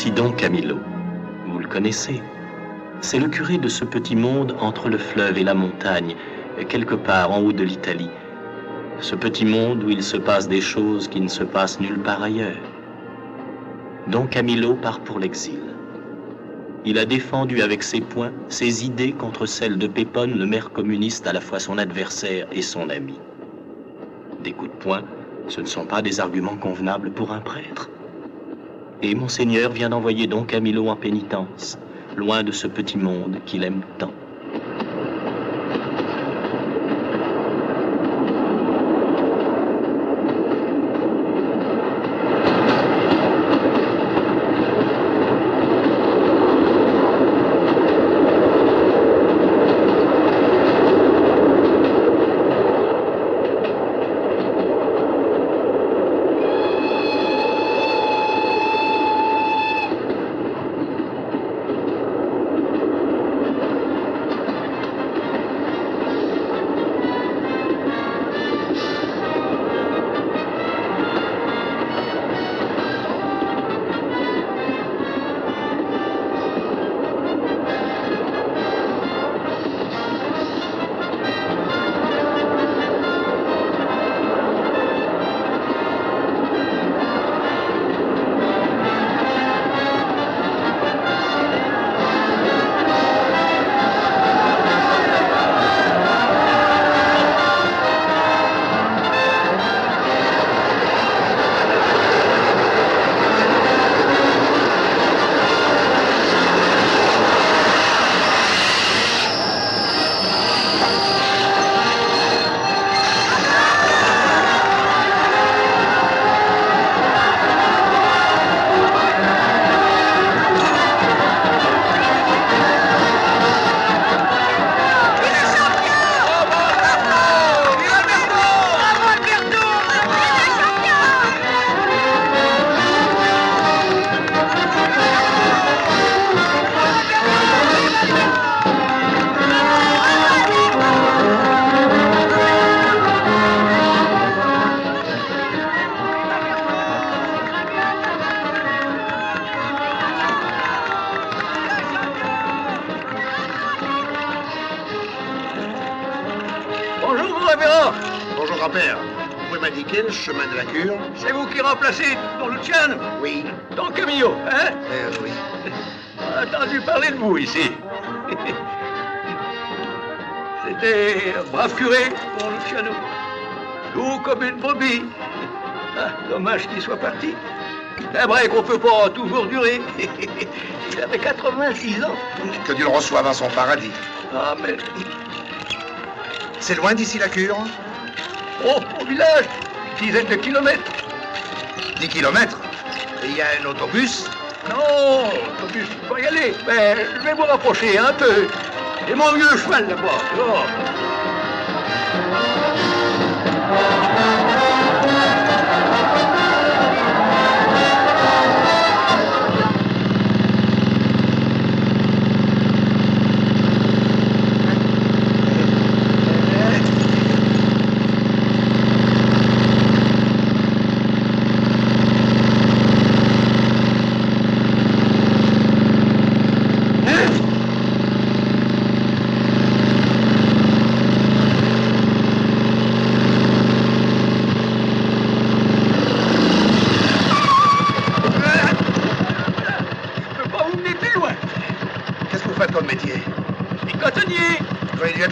Voici donc Camillo. Vous le connaissez. C'est le curé de ce petit monde entre le fleuve et la montagne, quelque part en haut de l'Italie. Ce petit monde où il se passe des choses qui ne se passent nulle part ailleurs. Don Camillo part pour l'exil. Il a défendu avec ses poings ses idées contre celles de Pépone, le maire communiste, à la fois son adversaire et son ami. Des coups de poing, ce ne sont pas des arguments convenables pour un prêtre. Et Monseigneur vient d'envoyer Don Camillo en pénitence, loin de ce petit monde qu'il aime tant. Le chemin de la cure. C'est vous qui remplacez Don Luciano? Oui. Don Camillo, hein? Oui. On a entendu parler de vous ici. C'était un brave curé, Don Luciano. Doux comme une brebis. Ah, dommage qu'il soit parti. C'est vrai qu'on peut pas toujours durer. Il avait 86 ans. Que Dieu le reçoive dans son paradis. Ah, mais... C'est loin d'ici la cure? Oh, au village, dizaine de kilomètres. 10 kilomètres? Et il y a un autobus? Non, l'autobus, il faut y aller. Mais je vais vous rapprocher un peu. Et mon vieux cheval là-bas. Oh.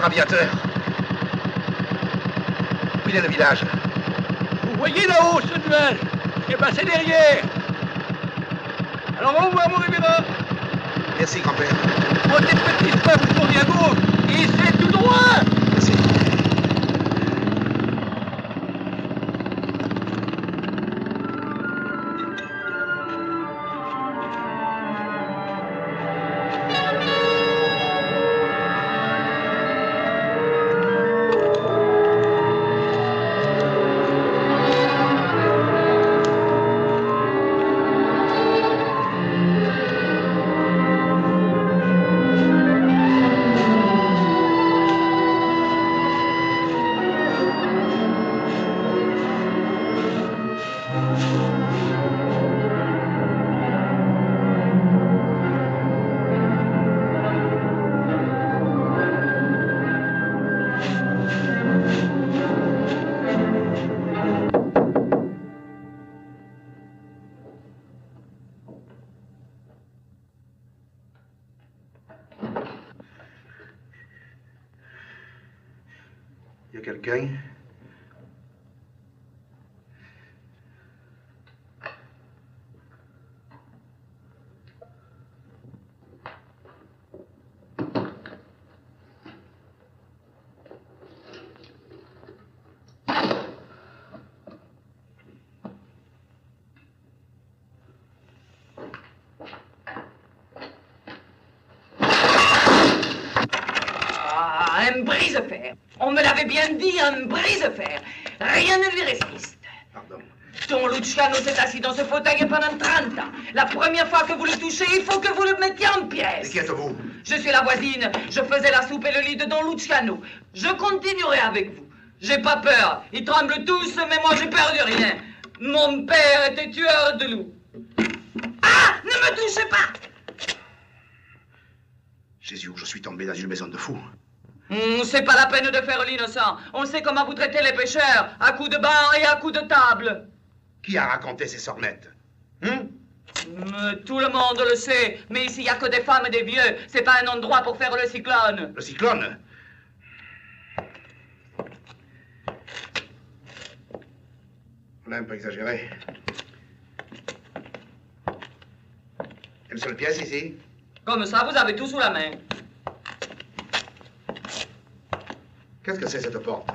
Aviateur. Où il est le village? Vous voyez là-haut ce nuage? Eh ben c'est derrière. Alors on va voir mon révérend. Merci, grand-père. Montez le petit chemin, vous tournez à gauche. Et c'est tout droit. Merci. Y a quelqu'un? Un brise-fer. On me l'avait bien dit, un brise-fer. Rien ne lui résiste. Pardon. Don Luciano s'est assis dans ce fauteuil pendant 30 ans. La première fois que vous le touchez, il faut que vous le mettiez en pièces. Mais qui êtes-vous? Je suis la voisine. Je faisais la soupe et le lit de Don Luciano. Je continuerai avec vous. J'ai pas peur. Ils tremblent tous, mais moi j'ai peur de rien. Mon père était tueur de loups. Ah! Ne me touchez pas! Jésus, je suis tombé dans une maison de fous. C'est pas la peine de faire l'innocent. On sait comment vous traitez les pêcheurs, à coups de banc et à coups de table. Qui a raconté ces sornettes? Tout le monde le sait, mais ici, il n'y a que des femmes et des vieux. C'est pas un endroit pour faire le cyclone. Le cyclone? On a un peu exagéré. Une seule pièce ici? Comme ça, vous avez tout sous la main. Qu'est-ce que c'est cette porte?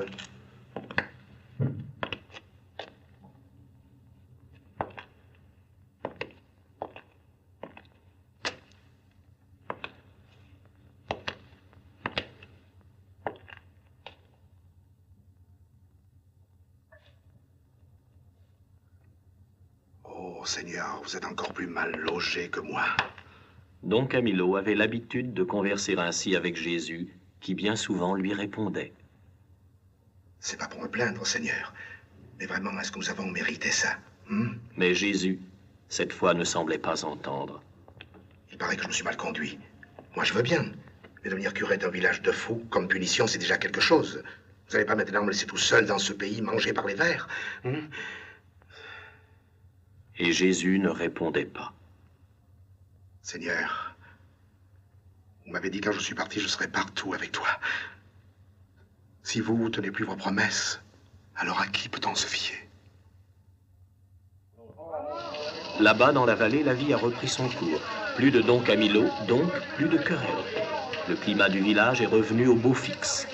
Oh Seigneur, vous êtes encore plus mal logé que moi. Don Camillo avait l'habitude de converser ainsi avec Jésus, qui bien souvent lui répondait. C'est pas pour me plaindre, Seigneur. Mais vraiment, est-ce que nous avons mérité ça? Mais Jésus, cette fois, ne semblait pas entendre. Il paraît que je me suis mal conduit. Moi, je veux bien. Mais devenir curé d'un village de fous, comme punition, c'est déjà quelque chose. Vous n'allez pas maintenant me laisser tout seul dans ce pays, mangé par les vers? Et Jésus ne répondait pas. Seigneur, vous m'avez dit quand je suis parti, je serai partout avec toi. Si vous ne tenez plus vos promesses, alors à qui peut-on se fier? Là-bas, dans la vallée, la vie a repris son cours. Plus de Don Camillo, donc plus de querelles. Le climat du village est revenu au beau fixe.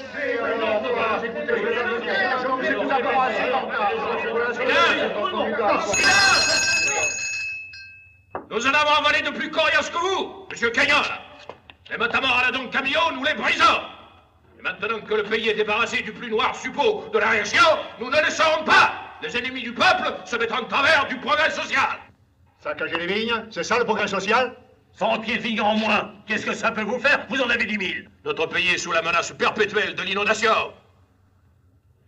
Nous en avons avalé de plus coriaces que vous, monsieur Cagnol. Et notamment à la Don Camillo, nous les brisons. Et maintenant que le pays est débarrassé du plus noir suppôt de la réaction, nous ne laisserons pas les ennemis du peuple se mettre en travers du progrès social. Saccager les vignes, c'est ça le progrès social? 100 pieds de vignes en moins, qu'est-ce que ça peut vous faire? Vous en avez 10 000. Notre pays est sous la menace perpétuelle de l'inondation.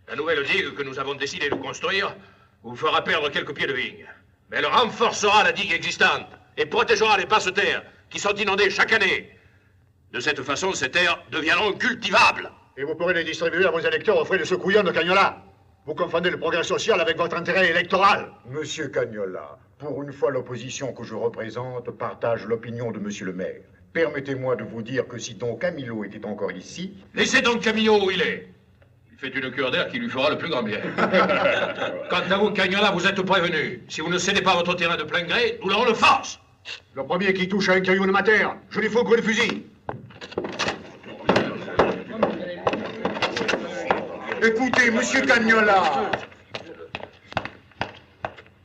La nouvelle digue que nous avons décidé de construire vous fera perdre quelques pieds de vignes. Mais elle renforcera la digue existante et protégera les basses terres qui sont inondées chaque année. De cette façon, ces terres deviendront cultivables. Et vous pourrez les distribuer à vos électeurs aux frais de ce couillon de Cagnola. Vous confondez le progrès social avec votre intérêt électoral. Monsieur Cagnola, pour une fois, l'opposition que je représente partage l'opinion de monsieur le maire. Permettez-moi de vous dire que si Don Camillo était encore ici... Laissez donc Camillo où il est. Il fait une cure d'air qui lui fera le plus grand bien. Quant à vous, Cagnola, vous êtes prévenu. Si vous ne cédez pas votre terrain de plein gré, nous l'aurons de force. Le premier qui touche à un caillou de ma terre, je lui fous le fusil. Écoutez, monsieur Cagnola.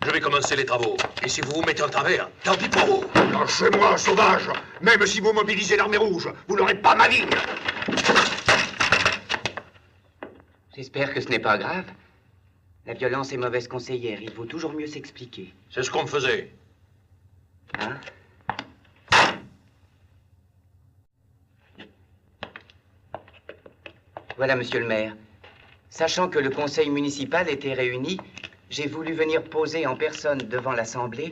Je vais commencer les travaux. Et si vous vous mettez en travers, tant pis pour vous. Lâchez-moi, sauvage. Même si vous mobilisez l'armée rouge, vous n'aurez pas ma vigne. J'espère que ce n'est pas grave. La violence est mauvaise conseillère. Il vaut toujours mieux s'expliquer. C'est ce qu'on faisait. Hein? Voilà, monsieur le maire. Sachant que le conseil municipal était réuni, j'ai voulu venir poser en personne devant l'Assemblée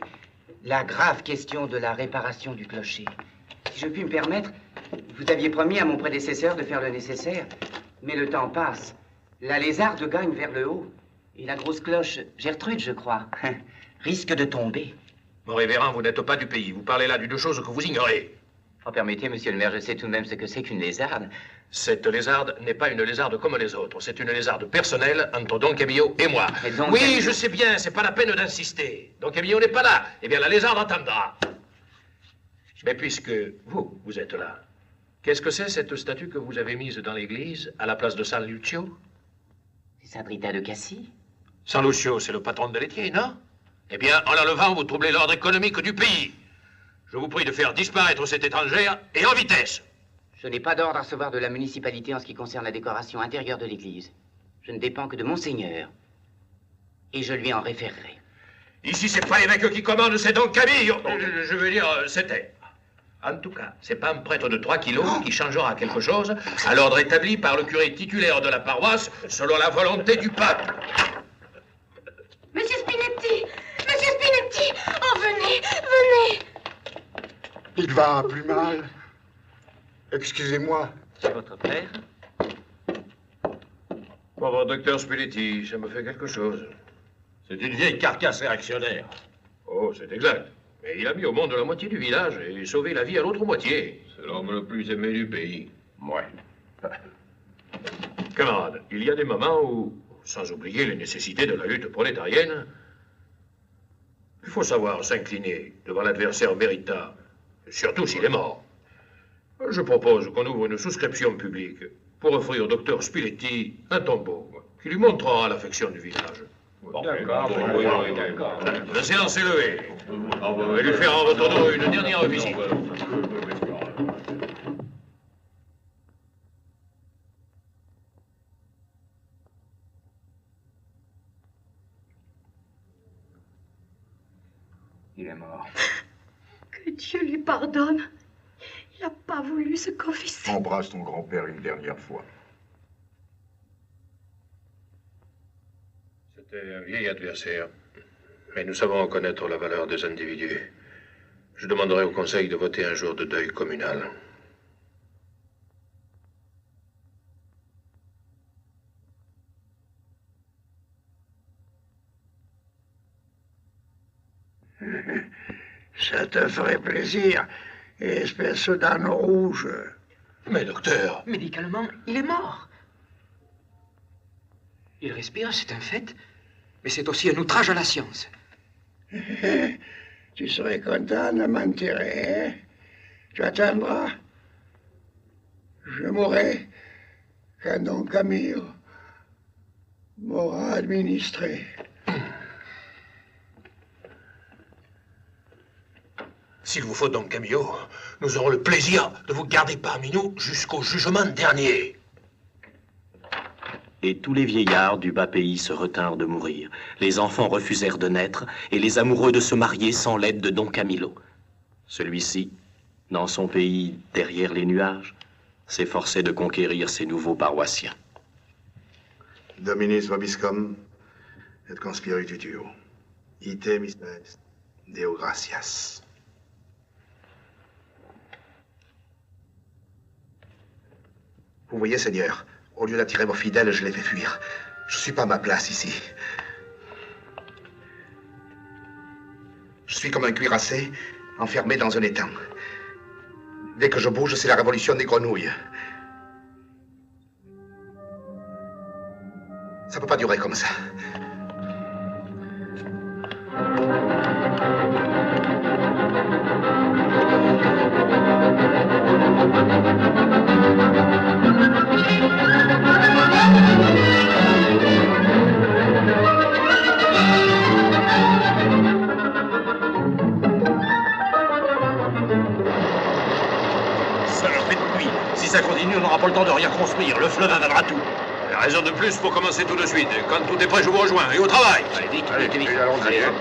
la grave question de la réparation du clocher. Si je puis me permettre, vous aviez promis à mon prédécesseur de faire le nécessaire, mais le temps passe. La lézarde gagne vers le haut, et la grosse cloche, Gertrude, je crois, risque de tomber. Mon révérend, vous n'êtes pas du pays. Vous parlez là d'une chose que vous ignorez. Oh, permettez, monsieur le maire, je sais tout de même ce que c'est qu'une lézarde. Cette lézarde n'est pas une lézarde comme les autres. C'est une lézarde personnelle entre Don Camillo et moi. Et Don oui, Camillo... je sais bien, c'est pas la peine d'insister. Don Camillo n'est pas là. Eh bien, la lézarde attendra. Mais puisque vous êtes là, qu'est-ce que c'est cette statue que vous avez mise dans l'église à la place de San Lucio? C'est Saint Rita de Cassis. San Lucio, c'est le patron de laitier, non? Eh bien, en l'enlevant, vous troublez l'ordre économique du pays. Je vous prie de faire disparaître cette étrangère et en vitesse. Je n'ai pas d'ordre à recevoir de la municipalité en ce qui concerne la décoration intérieure de l'église. Je ne dépends que de Monseigneur. Et je lui en référerai. Ici, c'est pas l'évêque qui commande, c'est Don Camillo. Je veux dire, c'était. En tout cas, c'est pas un prêtre de 3 kilos qui changera quelque chose à l'ordre établi par le curé titulaire de la paroisse selon la volonté du pape. Monsieur Spinetti! Monsieur Spinetti! Oh, venez, venez! Il va plus mal. Excusez-moi. C'est votre père? Pauvre docteur Spinetti, ça me fait quelque chose. C'est une vieille carcasse réactionnaire. Oh, c'est exact. Mais il a mis au monde la moitié du village et sauvé la vie à l'autre moitié. C'est l'homme le plus aimé du pays. Ouais. Camarade, il y a des moments où, sans oublier les nécessités de la lutte prolétarienne, il faut savoir s'incliner devant l'adversaire méritable, surtout s'il est mort. Je propose qu'on ouvre une souscription publique pour offrir au docteur Spinetti un tombeau qui lui montrera l'affection du village. La séance est levée. On va lui faire en retournant une dernière visite. Il est mort. Que Dieu lui pardonne. Il n'a pas voulu se confesser. Embrasse ton grand-père une dernière fois. C'était un vieil adversaire. Mais nous savons reconnaître la valeur des individus. Je demanderai au conseil de voter un jour de deuil communal. Ça te ferait plaisir, espèce d'âne rouge. Mais docteur... Médicalement, il est mort. Il respire, c'est un fait, mais c'est aussi un outrage à la science. Tu serais content de m'enterrer, hein? Tu attendras. Je mourrai quand Don Camillo m'aura administré. S'il vous faut, Don Camillo, nous aurons le plaisir de vous garder parmi nous jusqu'au jugement dernier. Et tous les vieillards du bas pays se retinrent de mourir. Les enfants refusèrent de naître, et les amoureux de se marier sans l'aide de Don Camillo. Celui-ci, dans son pays derrière les nuages, s'efforçait de conquérir ses nouveaux paroissiens. Dominis vobiscum et conspiritutio. Ite mis est. Deo gratias. Vous voyez, Seigneur, au lieu d'attirer vos fidèles, je les fais fuir. Je suis pas à ma place ici. Je suis comme un cuirassé enfermé dans un étang. Dès que je bouge, c'est la révolution des grenouilles. Ça peut pas durer comme ça. Si ça continue, on n'aura pas le temps de rien construire. Le fleuve avalera tout. Raison de plus pour commencer tout de suite. Quand tout est prêt, je vous rejoins. Et au travail. Allez, vite, Allez, vite, vite. allons-y. Hein.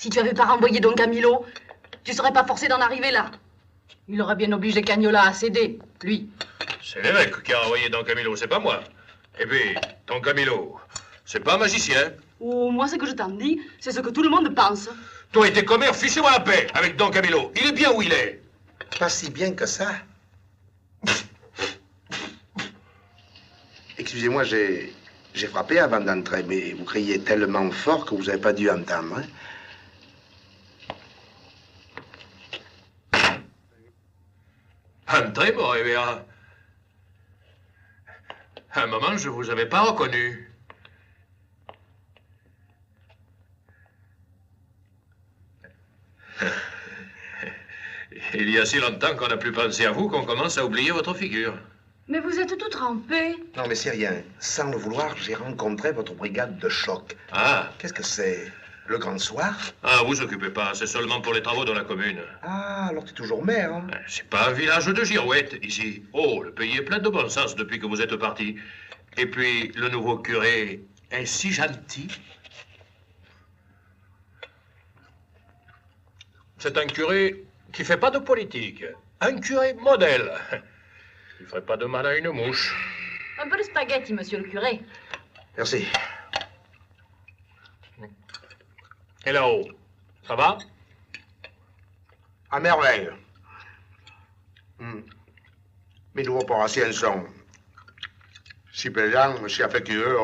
Si tu avais pas renvoyé Don Camillo, tu serais pas forcé d'en arriver là. Il aurait bien obligé Cagnola à céder, lui. C'est l'évêque qui a envoyé Don Camillo, c'est pas moi. Et puis, Don Camillo, C'est pas un magicien. Oh, moi, ce que je t'en dis, c'est ce que tout le monde pense. Toi et tes commères, fichez-moi la paix avec Don Camillo. Il est bien où il est. Pas si bien que ça. Excusez-moi, j'ai frappé avant d'entrer, mais vous criez tellement fort que vous n'avez pas dû entendre. Hein? Entrez, mon révérend. À un moment, je vous avais pas reconnu. Il y a si longtemps qu'on n'a plus pensé à vous qu'on commence à oublier votre figure. Mais vous êtes tout trempé. Non, mais c'est rien. Sans le vouloir, j'ai rencontré votre brigade de choc. Ah. Qu'est-ce que c'est? Le grand soir? Ah, vous occupez pas, c'est seulement pour les travaux de la commune. Ah, alors t'es toujours maire, hein? C'est pas un village de girouettes, ici. Oh, le pays est plein de bon sens depuis que vous êtes parti. Et puis, le nouveau curé est si gentil. C'est un curé qui fait pas de politique. Un curé modèle. Il ferait pas de mal à une mouche. Un peu de spaghetti, monsieur le curé. Merci. Et là-haut, ça va? À merveille. Mes nouveaux paroissiens sont si plaisants, si affectueux.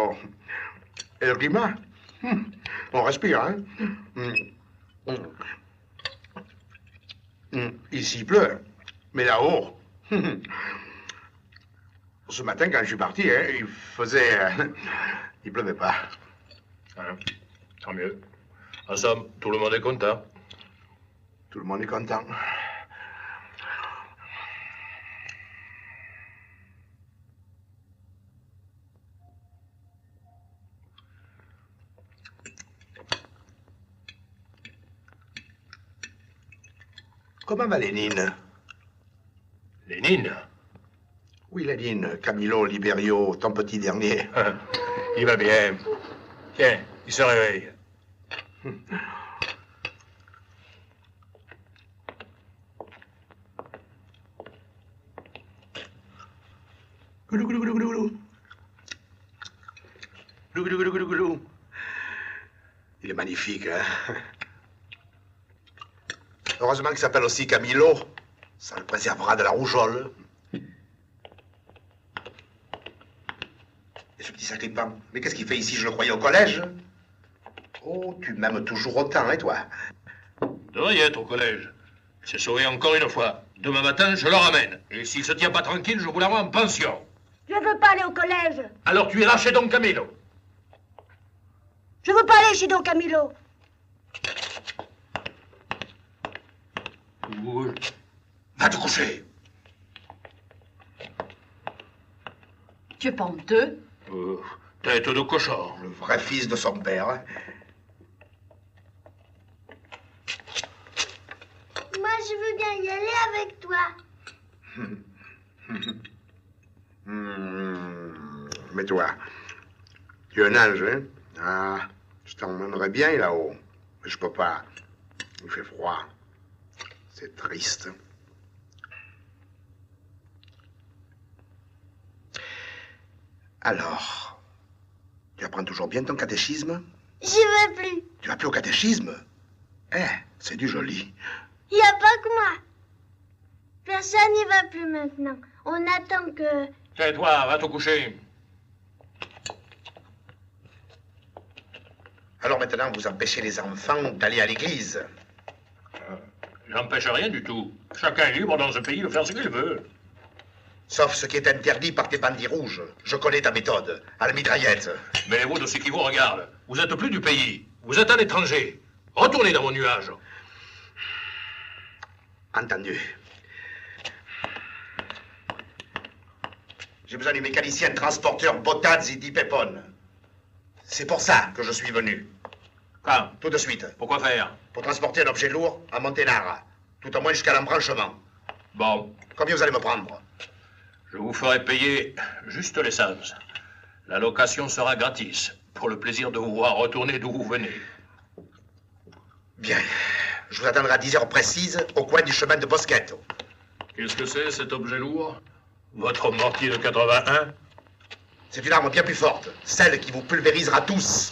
Et le climat? On respire, hein? Ici, il pleut. Mais là-haut... Ce matin, quand je suis parti, hein, il faisait... il pleuvait pas. Hein, tant mieux. En somme, tout le monde est content. Tout le monde est content. Comment va Lénine? Lénine? Oui, Lénine, Camillo, Liberio, ton petit dernier. Il va bien. Tiens, il se réveille. Goulou, goulou, goulou, goulou. Goulou, goulou, goulou, goulou. Il est magnifique, hein? Heureusement qu'il s'appelle aussi Camillo. Ça le préservera de la rougeole. Et ce petit sacripant, mais qu'est-ce qu'il fait ici? Je le croyais au collège. Oh, tu m'aimes toujours autant, hein, toi? Devrait y être au collège. C'est sauvé encore une fois. Demain matin, je le ramène. Et s'il se tient pas tranquille, je vous l'envoie en pension. Je veux pas aller au collège. Alors tu iras chez Don Camillo. Je veux pas aller chez Don Camillo. Va te coucher. Tu es pas honteux? Tête de cochon. Le vrai fils de son père. Hein. Moi, je veux bien y aller avec toi. Mais toi, tu es un ange, hein? Ah, je t'emmènerais bien là-haut. Mais je peux pas. Il fait froid. C'est triste. Alors, tu apprends toujours bien ton catéchisme? J'y vais plus. Tu vas plus au catéchisme? Eh, c'est du joli. Il n'y a pas que moi. Personne n'y va plus maintenant. On attend que... Tais-toi, va te coucher. Alors maintenant, vous empêchez les enfants d'aller à l'église. J'empêche rien du tout. Chacun est libre dans ce pays de faire ce qu'il veut. Sauf ce qui est interdit par tes bandits rouges. Je connais ta méthode, à la mitraillette. Mêlez-vous de ce qui vous regarde. Vous êtes plus du pays. Vous êtes un étranger. Retournez dans vos nuages. Entendu. J'ai besoin du mécanicien transporteur Botaz et Dipépone. C'est pour ça que je suis venu. Quand? Tout de suite. Pourquoi faire? Pour transporter un objet lourd à Monténard. Tout au moins jusqu'à l'embranchement. Bon. Combien vous allez me prendre? Je vous ferai payer juste l'essence. La location sera gratis, pour le plaisir de vous voir retourner d'où vous venez. Bien. Je vous attendrai à 10 heures précises, au coin du chemin de Bosquetto. Qu'est-ce que c'est, cet objet lourd? Votre mortier de 81? C'est une arme bien plus forte, celle qui vous pulvérisera tous.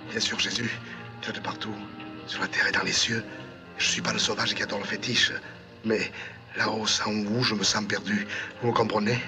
Bien sûr, Jésus, tu es de partout, sur la terre et dans les cieux. Je suis pas le sauvage qui adore le fétiche, mais là-haut, sans vous, je me sens perdu. Vous me comprenez?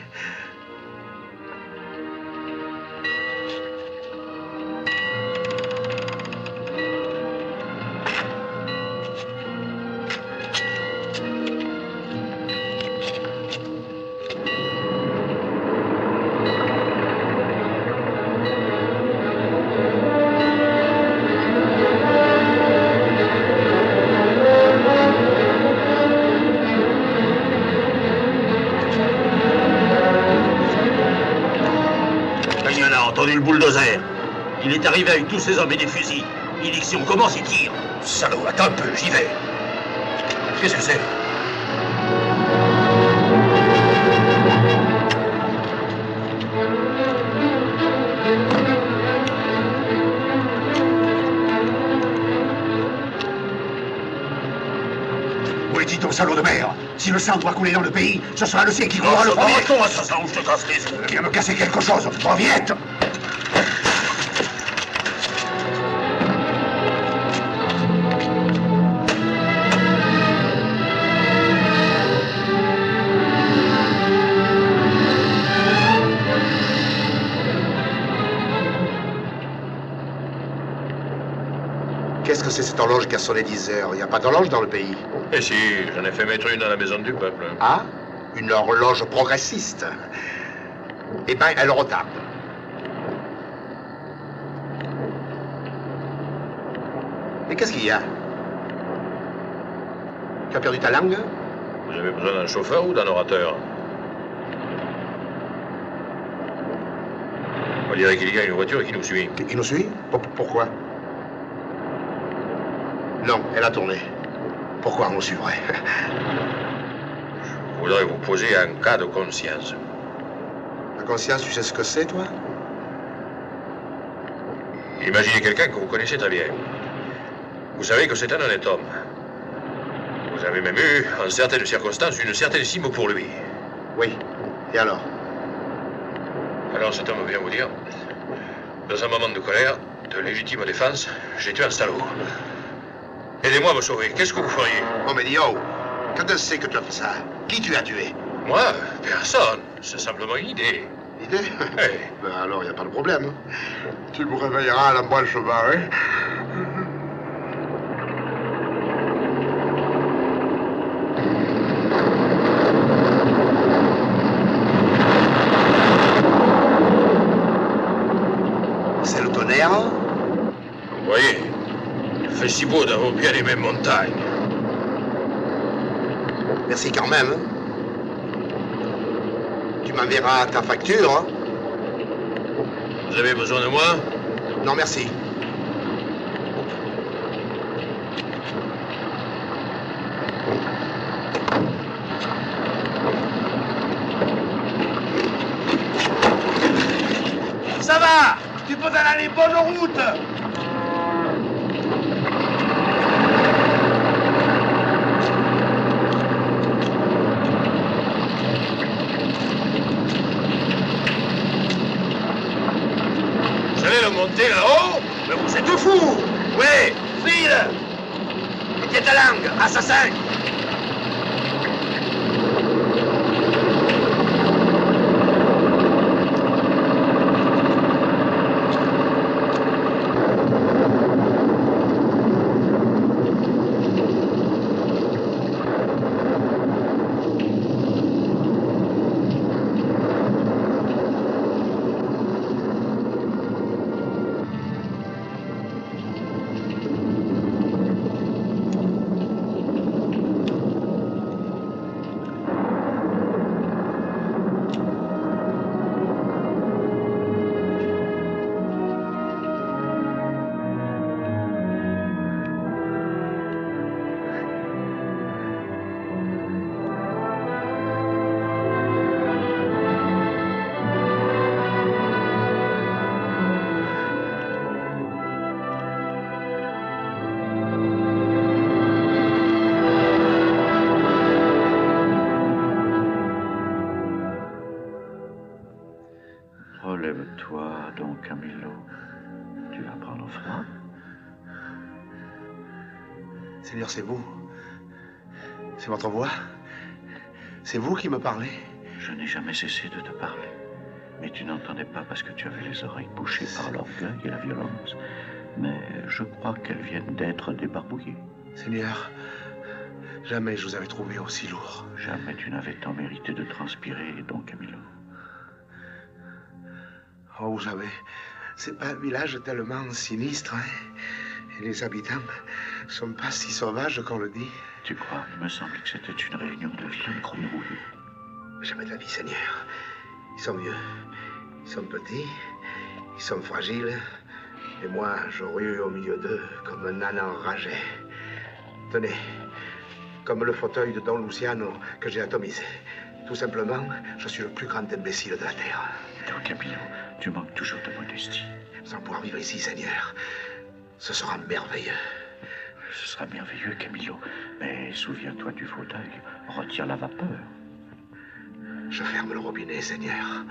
Le bulldozer. Il est arrivé avec tous ses hommes et des fusils. Il dit que si on commence, il tire. Salaud, attends un peu, j'y vais. Qu'est-ce que c'est? Où est-il ton salaud de mer? Si le sang doit couler dans le pays, ce sera le sien qui coulera le premier. Attends, assassin, ou je te casse les os. Viens me casser quelque chose. Va vite! Qu'est-ce que c'est cette horloge qui a sonné 10 heures? Il n'y a pas d'horloge dans le pays. Eh si, j'en ai fait mettre une à la maison du peuple. Ah? Une horloge progressiste? Eh ben, elle retarde. Mais qu'est-ce qu'il y a? Tu as perdu ta langue? Vous avez besoin d'un chauffeur ou d'un orateur? On dirait qu'il y a une voiture qui nous suit. Qui nous suit? Pourquoi? Non, elle a tourné. Pourquoi on nous suivrait? Je voudrais vous poser un cas de conscience. La conscience, tu sais ce que c'est, toi? Imaginez quelqu'un que vous connaissez très bien. Vous savez que c'est un honnête homme. Vous avez même eu, en certaines circonstances, une certaine estime pour lui. Oui. Et alors? Alors cet homme vient vous dire, dans un moment de colère, de légitime défense, j'ai tué un salaud. Aidez-moi à me sauver. Qu'est-ce que vous feriez? Oh, mais dis, oh, quand elle sait que tu as fait ça, qui tu as tué? Moi? Personne. C'est simplement une idée. Idée? Oui. Ben alors, il n'y a pas de problème. Tu me réveilleras à la moelle cheval, hein? C'est le tonnerre? Vous voyez, il fait si beau d'avoir bien les mêmes montagnes. Merci quand même. Tu m'enverras ta facture. Hein? Vous avez besoin de moi? Non, merci. Ça va! Tu peux aller bonne route! Vous allez le monter là-haut? Mais vous êtes fous! Oui, file! Et tiens ta langue, assassin! Seigneur, c'est vous. C'est votre voix. C'est vous qui me parlez. Je n'ai jamais cessé de te parler. Mais tu n'entendais pas parce que tu avais les oreilles bouchées par l'orgueil et la violence. Mais je crois qu'elles viennent d'être débarbouillées. Seigneur, jamais je vous avais trouvé aussi lourd. Jamais tu n'avais tant mérité de transpirer, Don Camilo. Oh, vous savez, c'est pas un village tellement sinistre, hein? Et les habitants sont pas si sauvages qu'on le dit. Tu crois? Il me semble que c'était une réunion de vieux grenouilles. Jamais de la vie, Seigneur. Ils sont vieux, ils sont petits, ils sont fragiles. Et moi, je rue au milieu d'eux comme un âne enragé. Tenez, comme le fauteuil de Don Luciano que j'ai atomisé. Tout simplement, je suis le plus grand imbécile de la Terre. Don Camilo, tu manques toujours de modestie. Sans pouvoir vivre ici, Seigneur, ce sera merveilleux. Ce sera merveilleux, Camilo. Mais souviens-toi du fauteuil. Retire la vapeur. Je ferme le robinet, Seigneur.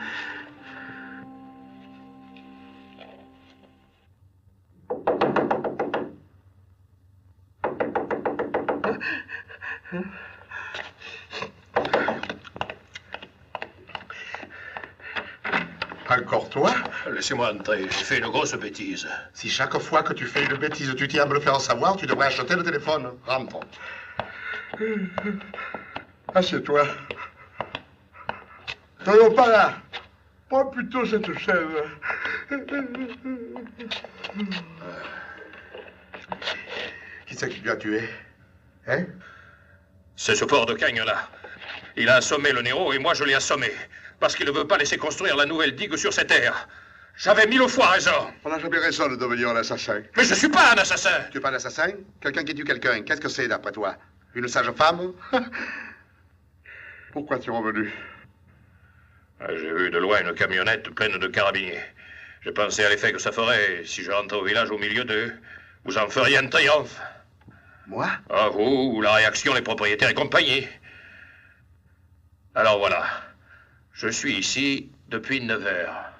Encore toi? Laissez-moi entrer, j'ai fait une grosse bêtise. Si chaque fois que tu fais une bêtise, tu tiens à me le faire savoir, tu devrais acheter le téléphone. Rentre. Assieds-toi. Non, pas là. Prends plutôt cette chaise. Qui c'est qui lui a tué? Hein? C'est ce porc de Cagne-là. Il a assommé le Nero et moi je l'ai assommé. Parce qu'il ne veut pas laisser construire la nouvelle digue sur ces terres. J'avais 1000 fois raison. On n'a jamais raison de devenir un assassin. Mais je ne suis pas un assassin. Tu n'es pas un assassin? Quelqu'un qui tue quelqu'un, qu'est-ce que c'est d'après toi? Une sage femme? Pourquoi tu es revenu? J'ai vu de loin une camionnette pleine de carabiniers. J'ai pensé à l'effet que ça ferait si je rentrais au village au milieu d'eux. Vous en feriez un triomphe. Moi? Ah, vous, la réaction, les propriétaires et compagnie. Alors voilà. Je suis ici depuis 9 heures.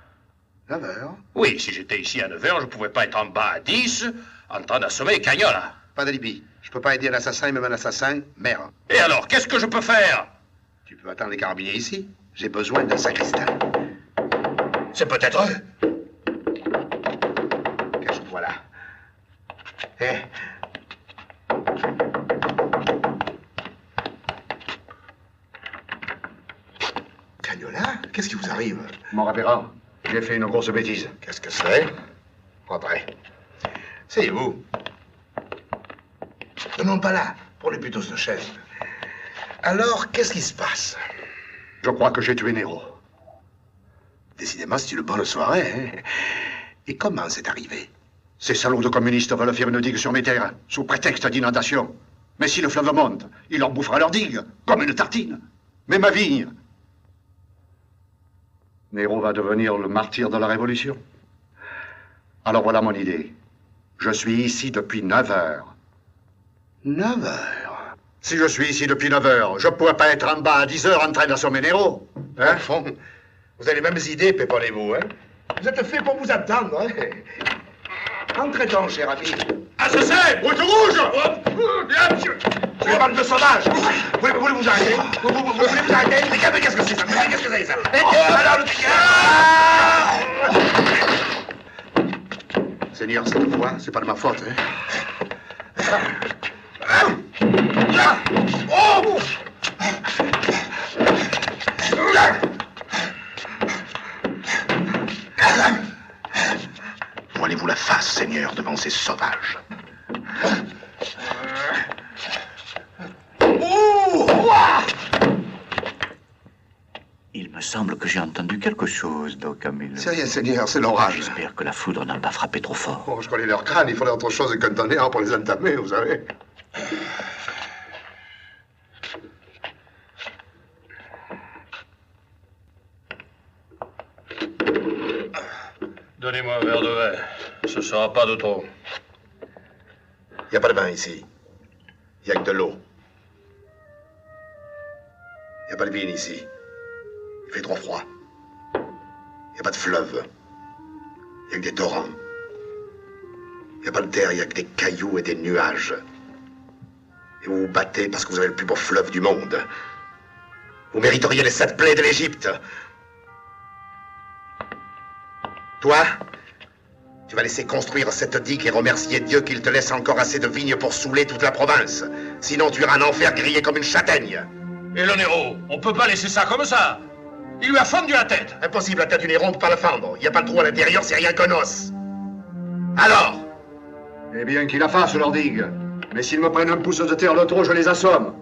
9 heures? Oui, si j'étais ici à 9 heures, je ne pouvais pas être en bas à 10 en train d'assommer Cagnola. Pas d'alibi. Je peux pas aider un assassin, même un assassin, merde. Et alors, qu'est-ce que je peux faire? Tu peux attendre les carabiniers ici. J'ai besoin d'un sacristain. C'est peut-être eux. Cache-toi là. Hé. Cagnola, qu'est-ce qui vous arrive? Mon révérend, j'ai fait une grosse bêtise. Qu'est-ce que c'est? Entrez. C'est vous. Non, pas là. Prenez plutôt cette chaise. Alors, qu'est-ce qui se passe? Je crois que j'ai tué Nero. Décidément, c'est une bonne soirée, hein? Et comment c'est arrivé? Ces salauds de communistes veulent faire une digue sur mes terres, sous prétexte d'inondation. Mais si le fleuve monte, il leur bouffera leur digue, comme une tartine. Mais ma vigne... Nero va devenir le martyr de la Révolution. Alors voilà mon idée. Je suis ici depuis 9 heures. 9 heures? Si je suis ici depuis 9 heures, je ne pourrais pas être en bas à 10 heures en train d'assommer Nero. Hein? Fond, vous avez les mêmes idées, péponnez-vous, hein? Vous êtes fait pour vous attendre, hein? Entrez donc, cher ami. Assassin! Route rouge! Bien, monsieur! C'est une bande de sauvages! Vous voulez vous arrêter? Vous voulez vous arrêter? Mais qu'est-ce que c'est ça? Qu'est-ce que c'est ça? Alors, le Seigneur, cette fois, c'est pas de ma faute, hein? Oh! Voilez-vous la face, Seigneur, devant ces sauvages. Il me semble que j'ai entendu quelque chose, Don Camilo. C'est rien, Seigneur, c'est l'orage. J'espère que la foudre n'a pas frappé trop fort. Oh, je connais leur crâne, il faudrait autre chose qu'un tonnerre pour les entamer, vous savez. Donnez-moi un verre de vin. Ce sera pas de trop. Il n'y a pas de vin ici. Il n'y a que de l'eau. Il n'y a pas de vigne ici. Il fait trop froid. Il n'y a pas de fleuve. Il n'y a que des torrents. Il n'y a pas de terre, il n'y a que des cailloux et des nuages. Et vous vous battez parce que vous avez le plus beau fleuve du monde. Vous mériteriez les 7 plaies de l'Égypte. Toi, tu vas laisser construire cette digue et remercier Dieu qu'il te laisse encore assez de vignes pour saouler toute la province. Sinon, tu iras en enfer grillé comme une châtaigne. Et le Néro, on peut pas laisser ça comme ça. Il lui a fendu la tête. Impossible, la tête du Néro, on peut pas la fendre. Il n'y a pas de trou à l'intérieur, c'est rien qu'un os. Alors? Eh bien, qu'il la fasse, leur digue. Mais s'ils me prennent un pouce de terre de trop, je les assomme.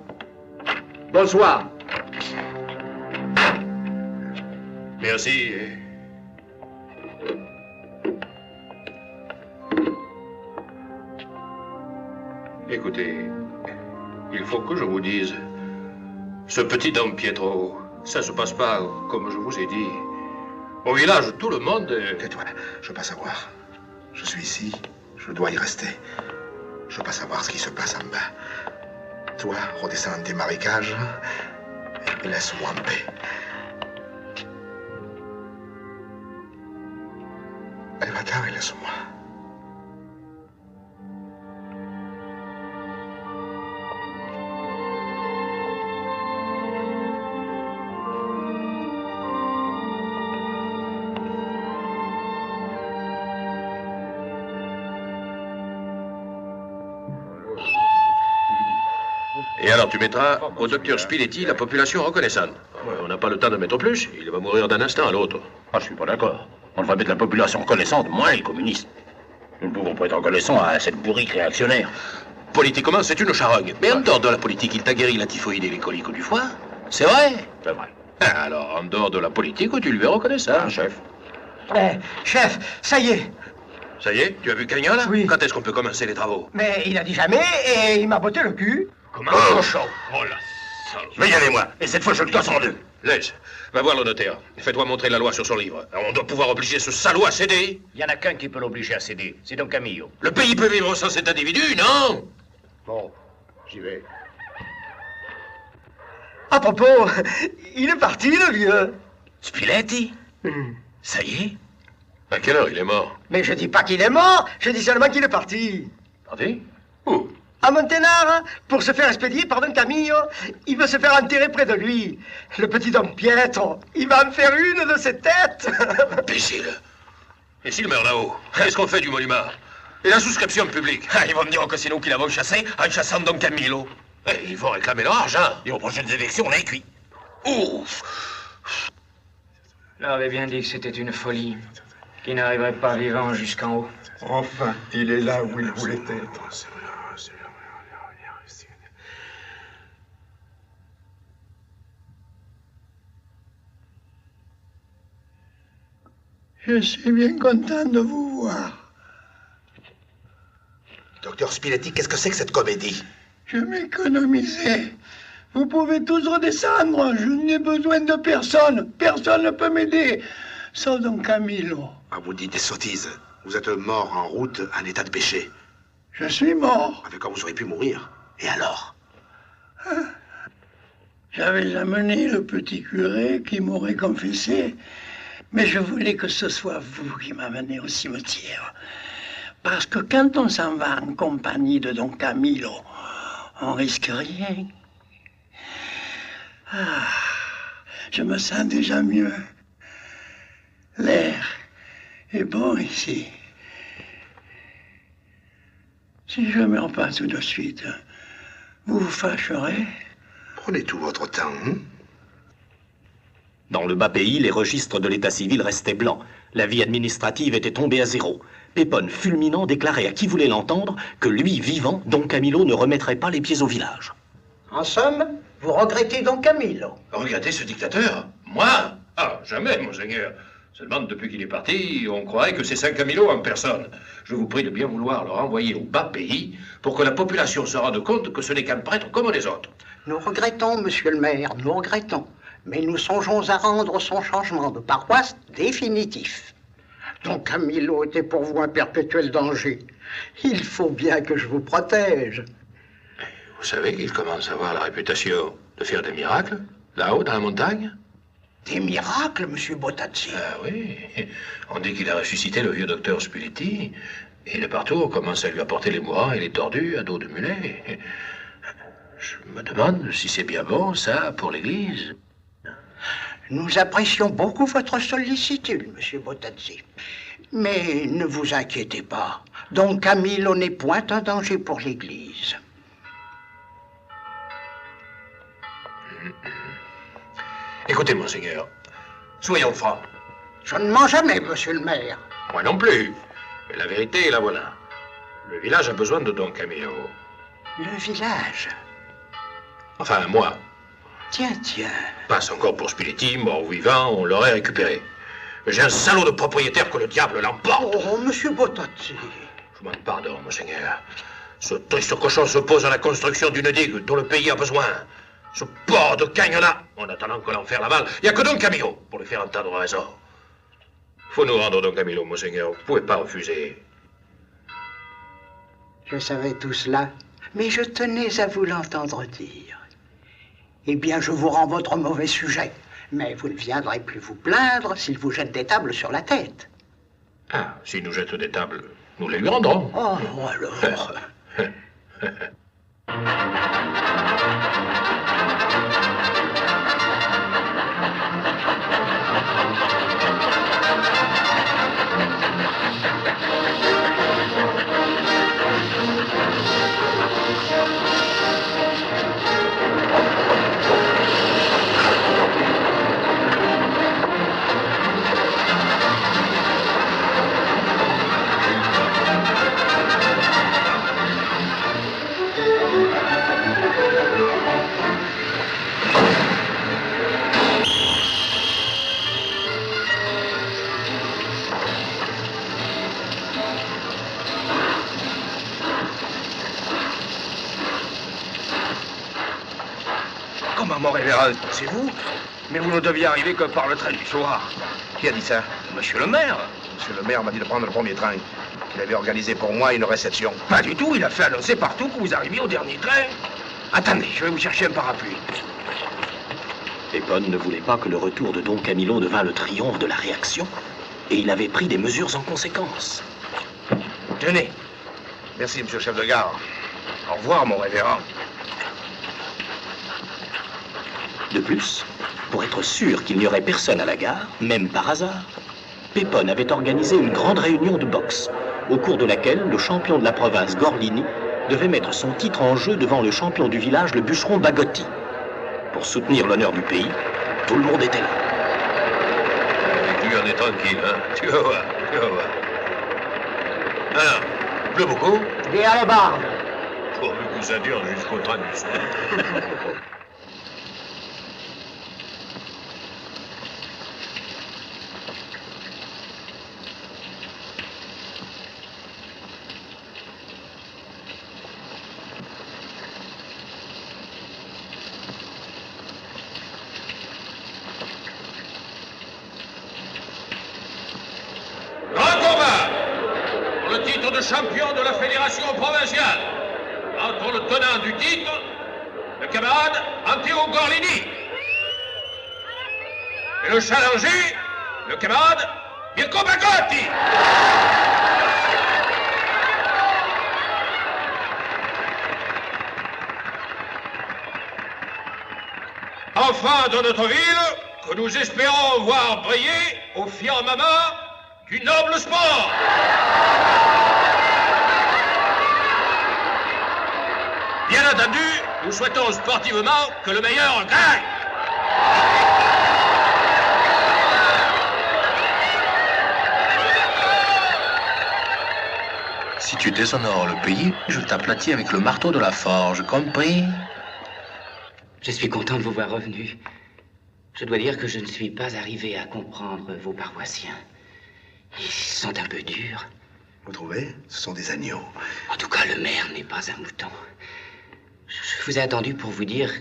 Bonsoir. Merci. Écoutez, il faut que je vous dise, ce petit Don Pietro, ça se passe pas comme je vous ai dit. Au village, tout le monde... Tais-toi, je veux pas savoir. Je suis ici, je dois y rester. Je veux pas savoir ce qui se passe en bas. Toi, redescends dans tes marécages et laisse-moi en paix. Allez, va-t'en et laisse-moi. Et alors tu mettras au docteur Spiletti la population reconnaissante. Ouais, on n'a pas le temps de mettre plus, il va mourir d'un instant à l'autre. Ah, je suis pas d'accord. On devrait mettre la population reconnaissante, moins les communistes. Nous ne pouvons pas être reconnaissants à cette bourrique réactionnaire. Politiquement, c'est une charogne. Mais en dehors de la politique, il t'a guéri la typhoïde et les coliques du foie. C'est vrai? C'est vrai. Alors, en dehors de la politique, tu lui es reconnaissant, chef. Chef, ça y est. Ça y est? Tu as vu Cagnola? Oui. Quand est-ce qu'on peut commencer les travaux? Mais il a dit jamais et il m'a botté le cul. Comment un cochon? Oh la salope. Mais y allez, moi. Et cette fois, je le casse en deux. Laisse. Va voir le notaire. Fais-toi montrer la loi sur son livre. On doit pouvoir obliger ce salaud à céder. Il y en a qu'un qui peut l'obliger à céder. C'est Don Camillo. Le pays peut vivre sans cet individu, non? Bon, j'y vais. À propos, il est parti, le vieux. Spiletti? Ça y est? À quelle heure il est mort? Mais je dis pas qu'il est mort, je dis seulement qu'il est parti. Parti? Où? À Monténard, pour se faire expédier par Don Camillo. Il veut se faire enterrer près de lui. Le petit Don Pietro, il va me faire une de ses têtes. Imbécile. Et s'il meurt là-haut, qu'est-ce qu'on fait du monument? Et la souscription publique? Ah, ils vont me dire que c'est nous qui l'avons chassé en chassant Don Camillo. Et ils vont réclamer leur argent. Et aux prochaines élections, on est cuit. Ouf! On avait bien dit que c'était une folie, qu'il n'arriverait pas vivant jusqu'en haut. Enfin, il est là où il voulait être. Je suis bien content de vous voir. Docteur Spiletti, qu'est-ce que c'est que cette comédie? Je m'économisais. Vous pouvez tous redescendre. Je n'ai besoin de personne. Personne ne peut m'aider. Sauf Don Camillo. Ah, vous dites des sottises. Vous êtes mort en route en état de péché. Je suis mort. Avec quoi vous auriez pu mourir? Et alors? J'avais amené le petit curé qui m'aurait confessé. Mais je voulais que ce soit vous qui m'amenez au cimetière. Parce que quand on s'en va en compagnie de Don Camillo, on risque rien. Ah, je me sens déjà mieux. L'air est bon ici. Si je meurs pas tout de suite, vous vous fâcherez? Prenez tout votre temps, hein? Dans le bas pays, les registres de l'état civil restaient blancs. La vie administrative était tombée à zéro. Pépone, fulminant, déclarait à qui voulait l'entendre que lui, vivant, Don Camillo ne remettrait pas les pieds au village. En somme, vous regrettez Don Camillo? Regrettez ce dictateur? Moi? Ah, jamais, monseigneur. Seulement, depuis qu'il est parti, on croirait que c'est Saint Camillo en personne. Je vous prie de bien vouloir le renvoyer au bas pays pour que la population se rende compte que ce n'est qu'un prêtre comme les autres. Nous regrettons, monsieur le maire, nous regrettons. Mais nous songeons à rendre son changement de paroisse définitif. Don Camillo était pour vous un perpétuel danger. Il faut bien que je vous protège. Vous savez qu'il commence à avoir la réputation de faire des miracles, là-haut, dans la montagne? Des miracles, monsieur Botazzi? Ah oui. On dit qu'il a ressuscité le vieux docteur Spiletti. Et de partout, on commence à lui apporter les mourants et les tordus à dos de mulet. Je me demande si c'est bien bon, ça, pour l'Église. Nous apprécions beaucoup votre sollicitude, monsieur Botazzi. Mais ne vous inquiétez pas. Don Camillo n'est point un danger pour l'Église. Écoutez, monseigneur, soyons francs. Je ne mens jamais, monsieur le maire. Moi non plus. Mais la vérité, la voilà. Le village a besoin de Don Camillo. Le village? Enfin, moi. Tiens, tiens. Passe encore pour Spiletti, mort ou vivant, on l'aurait récupéré. J'ai un salaud de propriétaire que le diable l'emporte. Oh, monsieur Botazzi. Je m'en pardonne, monseigneur. Ce triste cochon s'oppose à la construction d'une digue dont le pays a besoin. Ce port de Cagnola, en attendant que l'enfer l'avale, il n'y a que Don Camillo pour lui faire entendre raison. Faut nous rendre Don Camillo, monseigneur. Vous ne pouvez pas refuser. Je savais tout cela, mais je tenais à vous l'entendre dire. Eh bien, je vous rends votre mauvais sujet, mais vous ne viendrez plus vous plaindre s'il vous jette des tables sur la tête. Ah, s'il nous jette des tables, nous les lui rendrons. Oh, alors... Mon révérend, c'est vous? Mais vous ne deviez arriver que par le train du soir. Qui a dit ça? Monsieur le maire. Monsieur le maire m'a dit de prendre le premier train. Il avait organisé pour moi une réception. Pas du tout, il a fait annoncer partout que vous arriviez au dernier train. Attendez, je vais vous chercher un parapluie. Pépone ne voulait pas que le retour de Don Camillo devint le triomphe de la réaction, et il avait pris des mesures en conséquence. Tenez. Merci, monsieur le chef de gare. Au revoir, mon révérend. De plus, pour être sûr qu'il n'y aurait personne à la gare, même par hasard, Pépone avait organisé une grande réunion de boxe, au cours de laquelle le champion de la province Gorlini devait mettre son titre en jeu devant le champion du village, le bûcheron Bagotti. Pour soutenir l'honneur du pays, tout le monde était là. Tu en es tranquille, hein? Tu vas voir, tu vas voir. Alors, pleut beaucoup? Et à la barre. Pourvu que ça dure jusqu'au 30 du soir. Champion de la fédération provinciale, entre le tenant du titre, le camarade Anteo Gorlini, et le challenger, le camarade Mirko Bagotti. Enfin dans notre ville, que nous espérons voir briller au firmament du noble sport. Bien entendu, nous souhaitons sportivement que le meilleur gagne. Si tu déshonores le pays, je t'aplatis avec le marteau de la forge, compris? Je suis content de vous voir revenu. Je dois dire que je ne suis pas arrivé à comprendre vos paroissiens. Ils sont un peu durs. Vous trouvez? Ce sont des agneaux. En tout cas, le maire n'est pas un mouton. Je vous ai attendu pour vous dire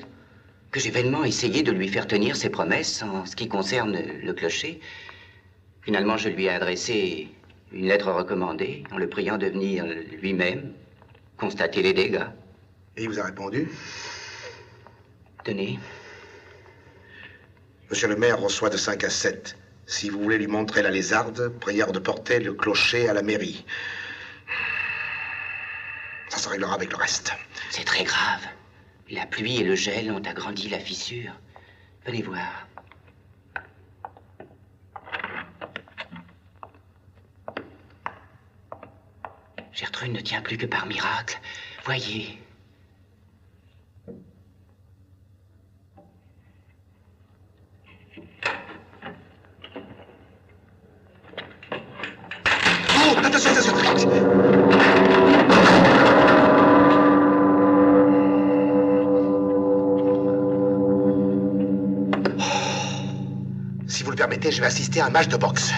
que j'ai vainement essayé de lui faire tenir ses promesses en ce qui concerne le clocher. Finalement, je lui ai adressé une lettre recommandée en le priant de venir lui-même constater les dégâts. Et il vous a répondu? Tenez. Monsieur le maire reçoit de 5 à 7. Si vous voulez lui montrer la lézarde, prière de porter le clocher à la mairie. Ça se réglera avec le reste. C'est très grave. La pluie et le gel ont agrandi la fissure. Venez voir. Gertrude ne tient plus que par miracle. Voyez. Oh, attention, attention. Si vous le permettez, je vais assister à un match de boxe.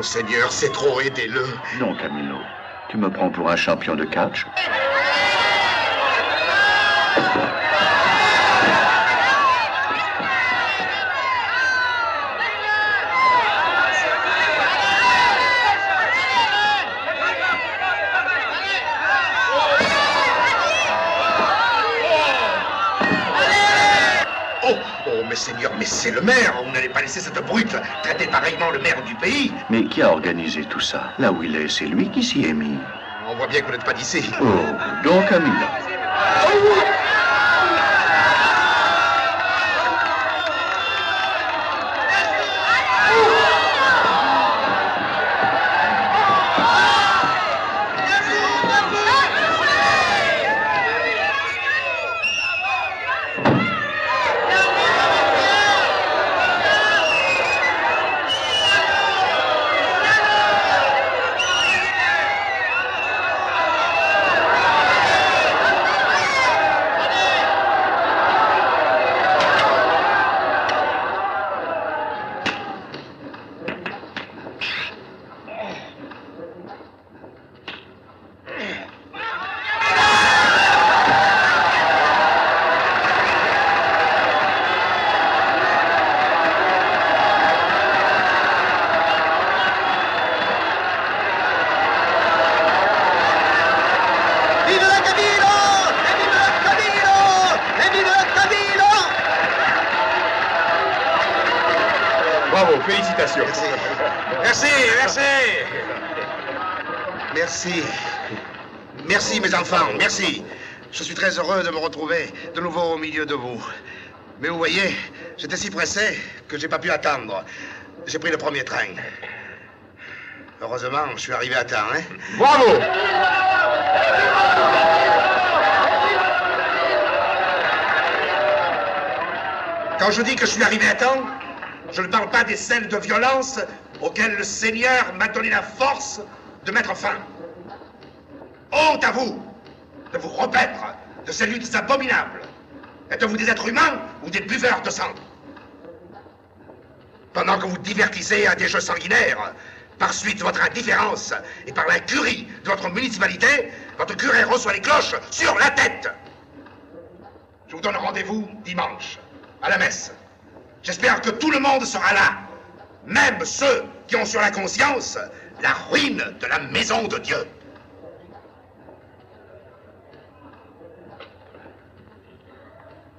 Seigneur, c'est trop, aidez-le. Non, Camilo. Tu me prends pour un champion de catch? Mais Seigneur, mais c'est le maire. Vous n'allez pas laisser cette brute traiter pareillement le maire du pays. Mais qui a organisé tout ça? Là où il est, c'est lui qui s'y est mis. On voit bien que vous n'êtes pas d'ici. Oh, donc Camilo. Bravo, félicitations. Merci, merci. Merci. Merci, mes enfants, merci. Je suis très heureux de me retrouver de nouveau au milieu de vous. Mais vous voyez, j'étais si pressé que j'ai pas pu attendre. J'ai pris le premier train. Heureusement, je suis arrivé à temps, hein? Bravo! Quand je dis que je suis arrivé à temps, je ne parle pas des scènes de violence auxquelles le Seigneur m'a donné la force de mettre fin. Honte à vous de vous repaître de ces luttes abominables. Êtes-vous des êtres humains ou des buveurs de sang? Pendant que vous divertissez à des jeux sanguinaires, par suite de votre indifférence et par l'incurie de votre municipalité, votre curé reçoit les cloches sur la tête. Je vous donne rendez-vous dimanche, à la messe. J'espère que tout le monde sera là, même ceux qui ont sur la conscience la ruine de la maison de Dieu.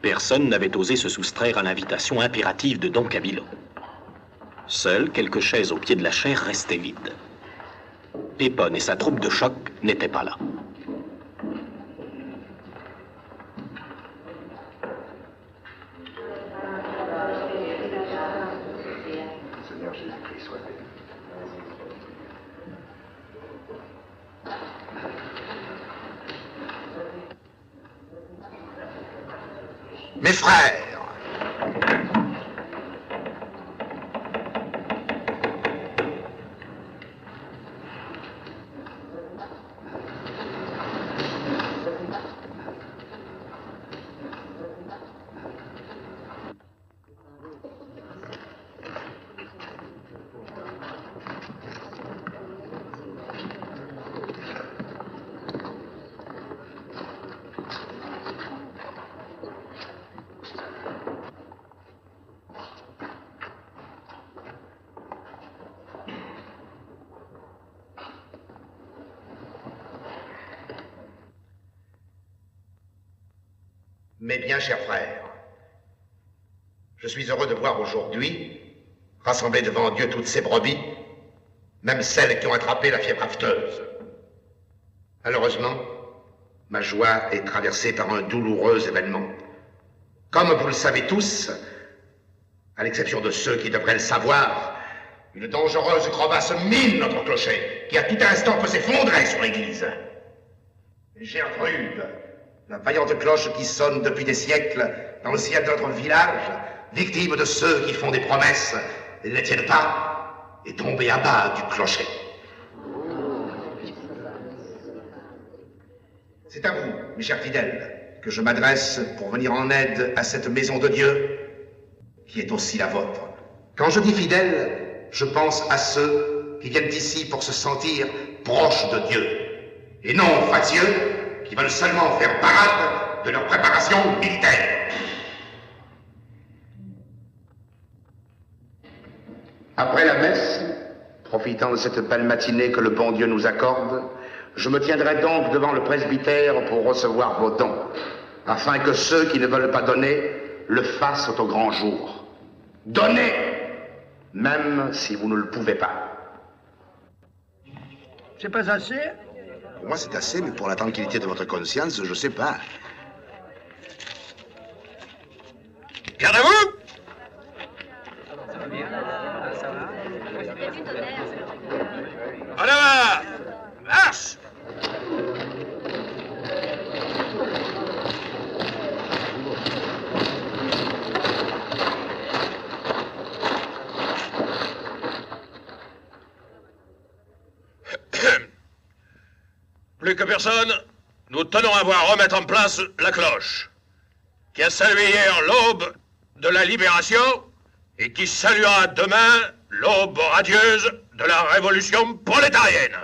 Personne n'avait osé se soustraire à l'invitation impérative de Don Camillo. Seules quelques chaises au pied de la chaire restaient vides. Pépone et sa troupe de choc n'étaient pas là. Seigneur Jésus-Christ soit béni. Mes frères, mes bien chers frères, je suis heureux de voir aujourd'hui, rassemblées devant Dieu toutes ces brebis, même celles qui ont attrapé la fièvre afteuse. Malheureusement, ma joie est traversée par un douloureux événement. Comme vous le savez tous, à l'exception de ceux qui devraient le savoir, une dangereuse crevasse mine notre clocher, qui à tout instant peut s'effondrer sur l'église. Gertrude, la vaillante cloche qui sonne depuis des siècles dans le ciel de notre village, victime de ceux qui font des promesses et ne les tiennent pas, est tombée à bas du clocher. C'est à vous, mes chers fidèles, que je m'adresse pour venir en aide à cette maison de Dieu, qui est aussi la vôtre. Quand je dis fidèles, je pense à ceux qui viennent ici pour se sentir proches de Dieu, et non factieux, qui veulent seulement faire parade de leur préparation militaire. Après la messe, profitant de cette belle matinée que le bon Dieu nous accorde, je me tiendrai donc devant le presbytère pour recevoir vos dons, afin que ceux qui ne veulent pas donner le fassent au grand jour. Donnez, même si vous ne le pouvez pas. C'est pas assez? Pour moi, c'est assez, mais pour la tranquillité de votre conscience, je sais pas. Gardez-vous! En avant! Marche! Plus que personne, nous tenons à voir remettre en place la cloche, qui a salué hier l'aube de la libération et qui saluera demain l'aube radieuse de la révolution prolétarienne.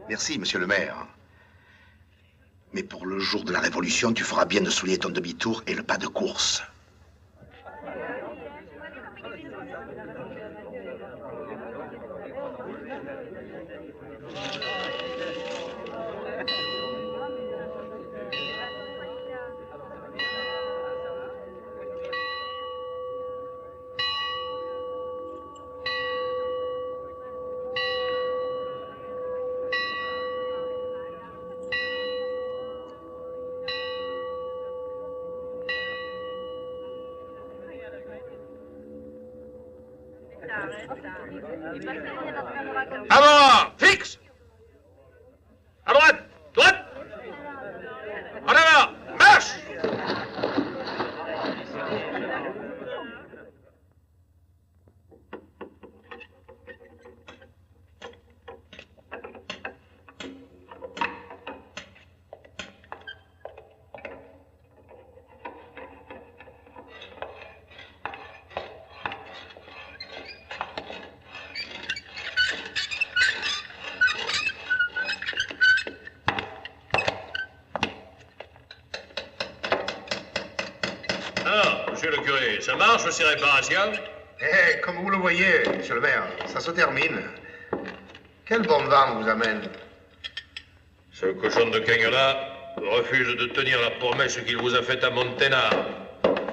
Merci, monsieur le maire. Mais pour le jour de la révolution, tu feras bien de souligner ton demi-tour et le pas de course. Avant, fixe. À droite, droite. En avant, marche. Monsieur le curé, ça marche ces réparations? Eh, comme vous le voyez, monsieur le maire, ça se termine. Quel bon vent vous amène? Ce cochon de Cagnola refuse de tenir la promesse qu'il vous a faite à Monténard.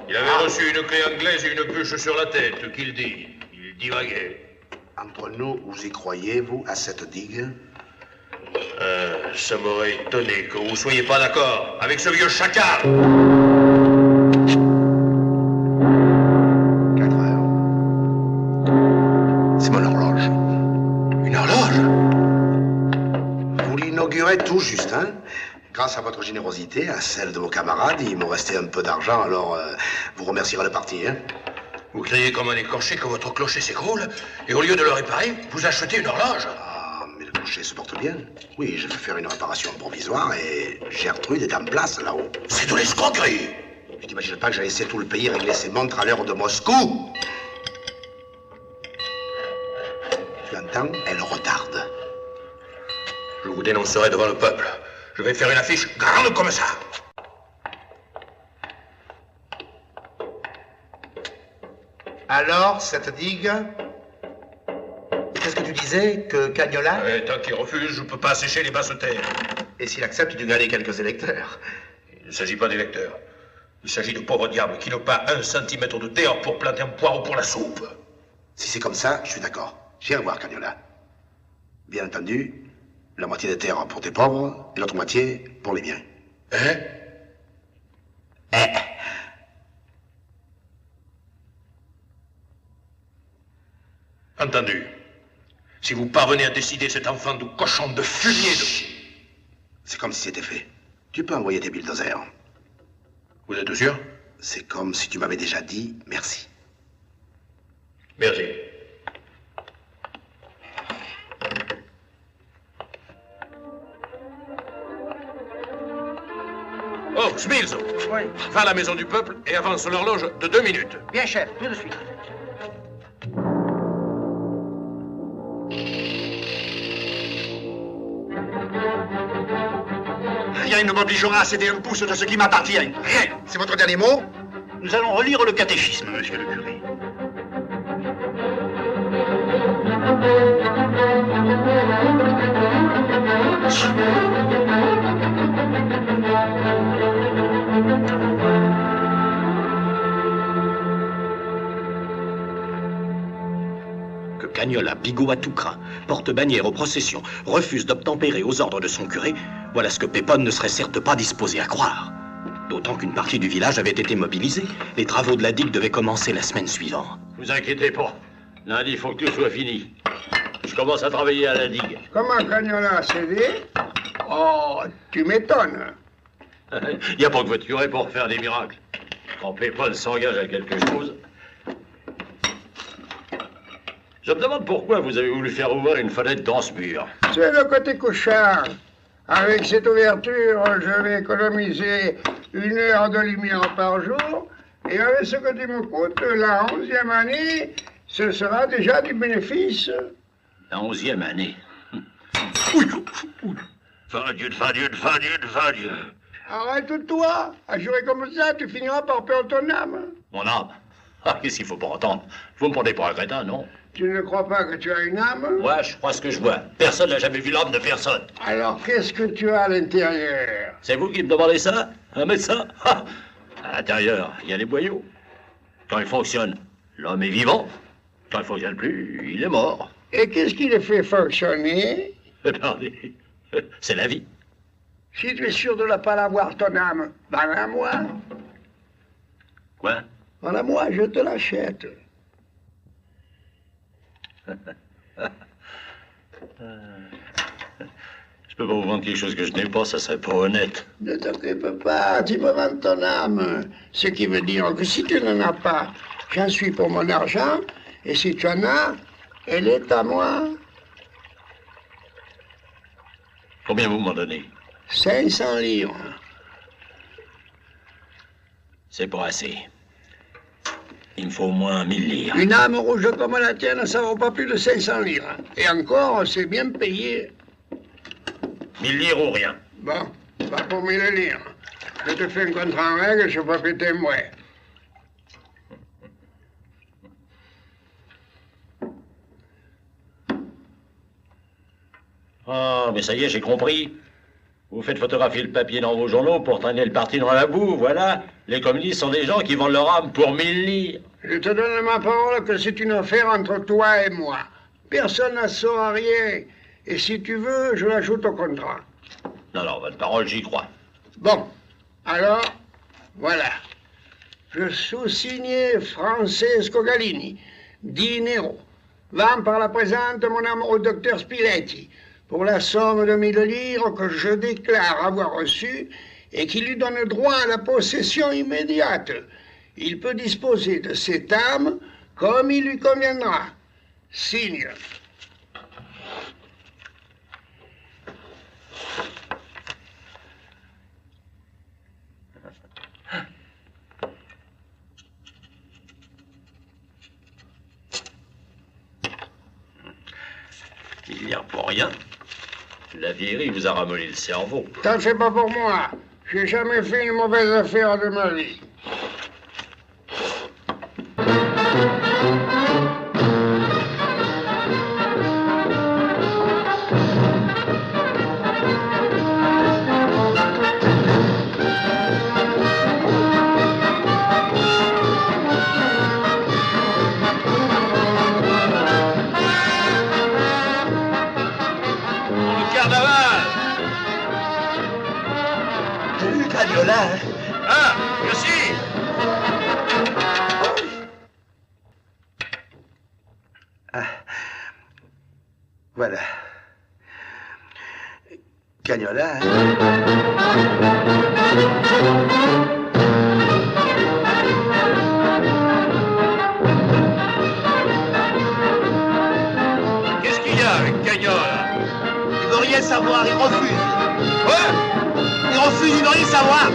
Il avait reçu une clé anglaise et une bûche sur la tête, qu'il dit. Il divaguait. Entre nous, vous y croyez, vous, à cette digue? Ça m'aurait étonné que vous soyez pas d'accord avec ce vieux chacal. Tout juste, hein? Grâce à votre générosité, à celle de vos camarades, il me restait un peu d'argent, alors vous remercierez le parti, hein? Vous criez comme un écorché que votre clocher s'écroule, et au lieu de le réparer, vous achetez une horloge. Ah, mais le clocher se porte bien. Oui, je vais faire une réparation provisoire et Gertrude est en place là-haut. C'est de l'escroquerie! Je t'imagine pas que j'ai laissé tout le pays régler ses montres à l'heure de Moscou? Tu entends? Elle retarde. Je vous dénoncerai devant le peuple. Je vais faire une affiche grande comme ça. Alors, cette digue? Qu'est-ce que tu disais? Que Cagnola? Tant qu'il refuse, je ne peux pas assécher les basses terres. Et s'il accepte de gagner quelques électeurs? Il ne s'agit pas d'électeurs. Il s'agit de pauvres diables qui n'ont pas 1 centimètre de terre pour planter un poireau pour la soupe. Si c'est comme ça, je suis d'accord. J'irai voir Cagnola. Bien entendu, la moitié des terres pour tes pauvres et l'autre moitié pour les miens. Hein? Entendu. Si vous parvenez à décider cet enfant de cochon de fumier de... C'est comme si c'était fait. Tu peux envoyer tes bulldozers. Vous êtes sûr? C'est comme si tu m'avais déjà dit merci. Merci. Oh, Smills! Oui. Va à la maison du peuple et avance l'horloge de 2 minutes. Bien, chef, tout de suite. Rien ne m'obligera à céder un pouce de ce qui m'appartient. Rien. C'est votre dernier mot? Nous allons relire le catéchisme, monsieur le curé. Que Cagnola, bigot à tout crin, porte bannière aux processions, refuse d'obtempérer aux ordres de son curé, voilà ce que Pépone ne serait certes pas disposé à croire. D'autant qu'une partie du village avait été mobilisée. Les travaux de la digue devaient commencer la semaine suivante. Vous inquiétez pas. Lundi, il faut que tout soit fini. Je commence à travailler à la digue. Comment Cagnola a cédé? Oh, tu m'étonnes. Il n'y a pas que votre curé pour faire des miracles. Quand Pépone s'engage à quelque chose... Je me demande pourquoi vous avez voulu faire ouvrir une fenêtre dans ce mur. C'est le côté couchard. Avec cette ouverture, je vais économiser 1 heure de lumière par jour. Et avec ce que tu me coûtes, la 11e année, ce sera déjà du bénéfice. La 11e année. Va Dieu. Arrête-toi. À jurer comme ça, tu finiras par perdre ton âme. Mon âme? Ah, qu'est-ce qu'il faut pas entendre? Vous me prenez pour un crétin, non? Tu ne crois pas que tu as une âme? Moi, je crois ce que je vois. Personne n'a jamais vu l'âme de personne. Alors, qu'est-ce que tu as à l'intérieur? C'est vous qui me demandez ça? Un médecin? Ah, à l'intérieur, il y a les boyaux. Quand il fonctionne, l'homme est vivant. Quand il ne fonctionne plus, il est mort. Et qu'est-ce qui les fait fonctionner? Attendez, c'est la vie. Si tu es sûr de ne pas l'avoir, ton âme, ben à moi. Quoi? Ben à moi, je te l'achète. Je peux pas vous vendre quelque chose que je n'ai pas, ça serait pas honnête. Ne t'occupe pas, tu me vends ton âme. Ce qui veut dire que si tu n'en as pas, j'en suis pour mon argent, et si tu en as, elle est à moi. Combien vous m'en donnez? 500 livres. C'est pas assez. Il me faut au moins 1000 livres. Une âme rouge comme la tienne, ça vaut pas plus de 500 livres. Et encore, c'est bien payé. 1000 livres ou rien. Bon, pas pour 1000 livres. Je te fais un contrat en règle, je peux péter moi. Ah, mais ça y est, j'ai compris. Vous faites photographier le papier dans vos journaux pour traîner le parti dans la boue, voilà. Les communistes sont des gens qui vendent leur âme pour 1000 livres. Je te donne ma parole que c'est une affaire entre toi et moi. Personne ne saura rien. Et si tu veux, je l'ajoute au contrat. Non, non, votre parole, j'y crois. Bon, alors, voilà. Je sous-signe Francesco Galini, Dinero. Vends par la présente mon âme au docteur Spiletti, pour la somme de 1000 livres que je déclare avoir reçue et qui lui donne droit à la possession immédiate. Il peut disposer de cette âme comme il lui conviendra. Signe. Il n'y a pour rien. La vieillerie vous a ramolli le cerveau. T'en fais pas pour moi. J'ai jamais fait une mauvaise affaire de ma vie. Ah, merci. Ah. Voilà. Cagnola, hein? Qu'est-ce qu'il y a avec Cagnola? Il veut rien savoir, il refuse. Quoi? Il refuse, il veut rien savoir.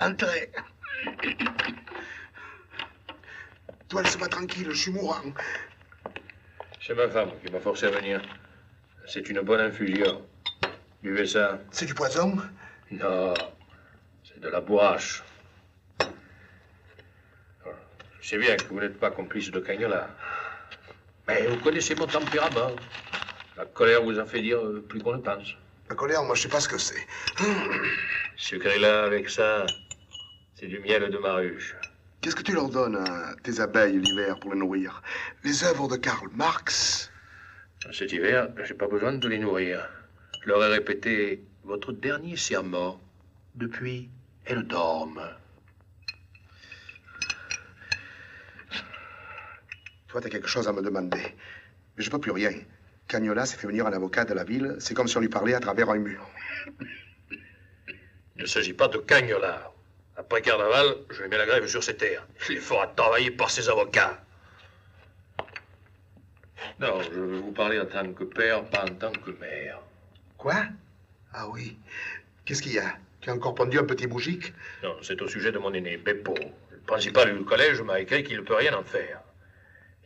Entrez. Toi, laisse-moi tranquille, je suis mourant. C'est ma femme qui m'a forcé à venir. C'est une bonne infusion. Buvez ça. C'est du poison? Non, c'est de la bourrache. Je sais bien que vous n'êtes pas complice de Cagnola. Mais vous connaissez mon tempérament. La colère vous a fait dire plus qu'on ne pense. La colère, moi, je sais pas ce que c'est. Sucrez-la avec ça. C'est du miel de ma ruche. Qu'est-ce que tu leur donnes à tes abeilles l'hiver pour les nourrir? Les œuvres de Karl Marx? Cet hiver, j'ai pas besoin de les nourrir. Je leur ai répété votre dernier serment. Depuis, elles dorment. Toi, t'as quelque chose à me demander. Mais je peux plus rien. Cagnola s'est fait venir un avocat de la ville. C'est comme si on lui parlait à travers un mur. Il ne s'agit pas de Cagnola. Après Carnaval, je mets la grève sur ces terres. Il les fera travailler par ses avocats. Non, je veux vous parler en tant que père, pas en tant que mère. Quoi? Ah oui. Qu'est-ce qu'il y a? Tu as encore pendu un petit bougique? Non, c'est au sujet de mon aîné, Beppo. Le principal du collège m'a écrit qu'il ne peut rien en faire.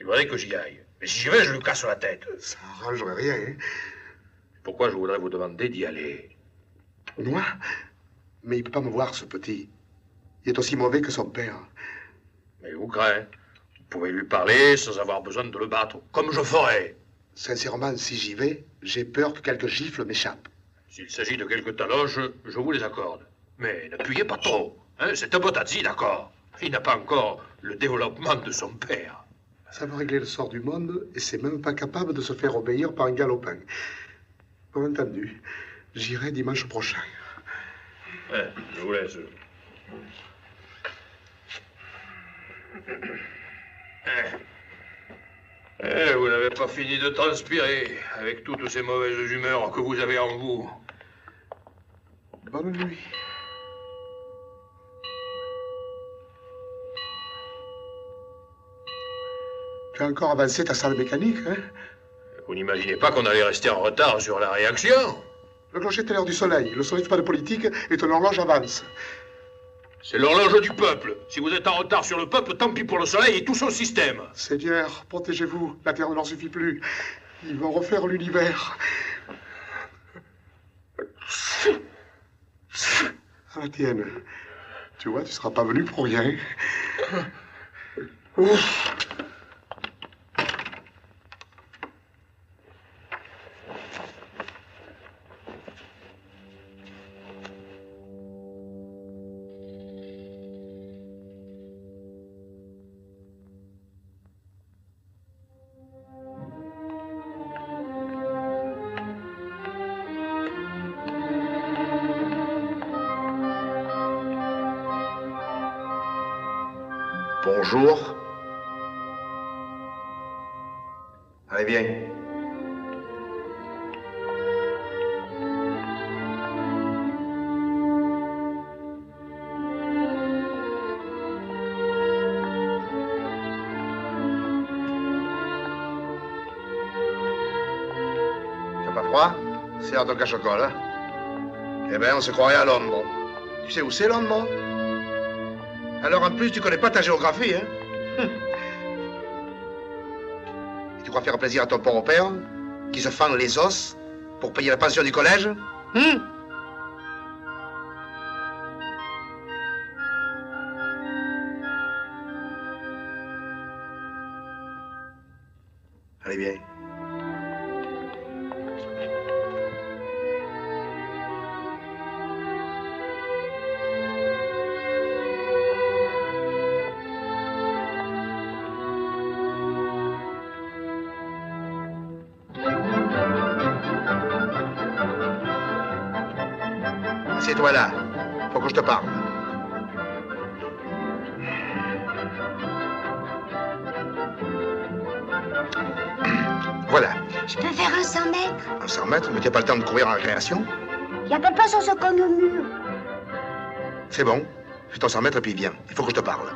Il voudrait que j'y aille. Mais si j'y vais, je lui casse la tête. Ça arrangerait rien, hein? Pourquoi je voudrais vous demander d'y aller? Moi? Mais il peut pas me voir, ce petit. Il est aussi mauvais que son père. Mais vous crains. pouvez lui parler sans avoir besoin de le battre, comme je ferai. Sincèrement, si j'y vais, j'ai peur que quelques gifles m'échappent. S'il s'agit de quelques taloches, je vous les accorde. Mais n'appuyez pas trop. Hein, c'est un Botazzi, d'accord. Il n'a pas encore le développement de son père. Ça va régler le sort du monde et c'est même pas capable de se faire obéir par un galopin. Bien entendu, j'irai dimanche prochain. Je vous laisse. Vous n'avez pas fini de transpirer avec toutes ces mauvaises humeurs que vous avez en vous. Bonne nuit. Tu as encore avancé ta salle mécanique, hein? Vous n'imaginez pas qu'on allait rester en retard sur la réaction? Le clocher est à l'heure du soleil. Le soleil, c'est pas de politique et ton horloge avance. C'est l'horloge du peuple. Si vous êtes en retard sur le peuple, tant pis pour le soleil et tout son système. Seigneur, protégez-vous. La terre ne leur suffit plus. Ils vont refaire l'univers. À la tienne. Tu vois, tu seras pas venu pour rien. Ouf. Bonjour. Allez, viens. T'as pas froid? C'est l'heure de cache-colle, hein? Eh ben, on se croirait à Londres. Tu sais où c'est, Londres? Alors, en plus, tu connais pas ta géographie, hein? Et tu crois faire plaisir à ton pauvre père, qui se fend les os pour payer la pension du collège? Allez, viens. Assieds-toi là. Faut que je te parle. Voilà. Je peux faire un 100 mètres? Un 100 mètres, mais tu n'as pas le temps de courir en récréation? Il n'y a pas sur ce cogne au mur. C'est bon. Fais ton 100 mètres et puis viens. Il faut que je te parle.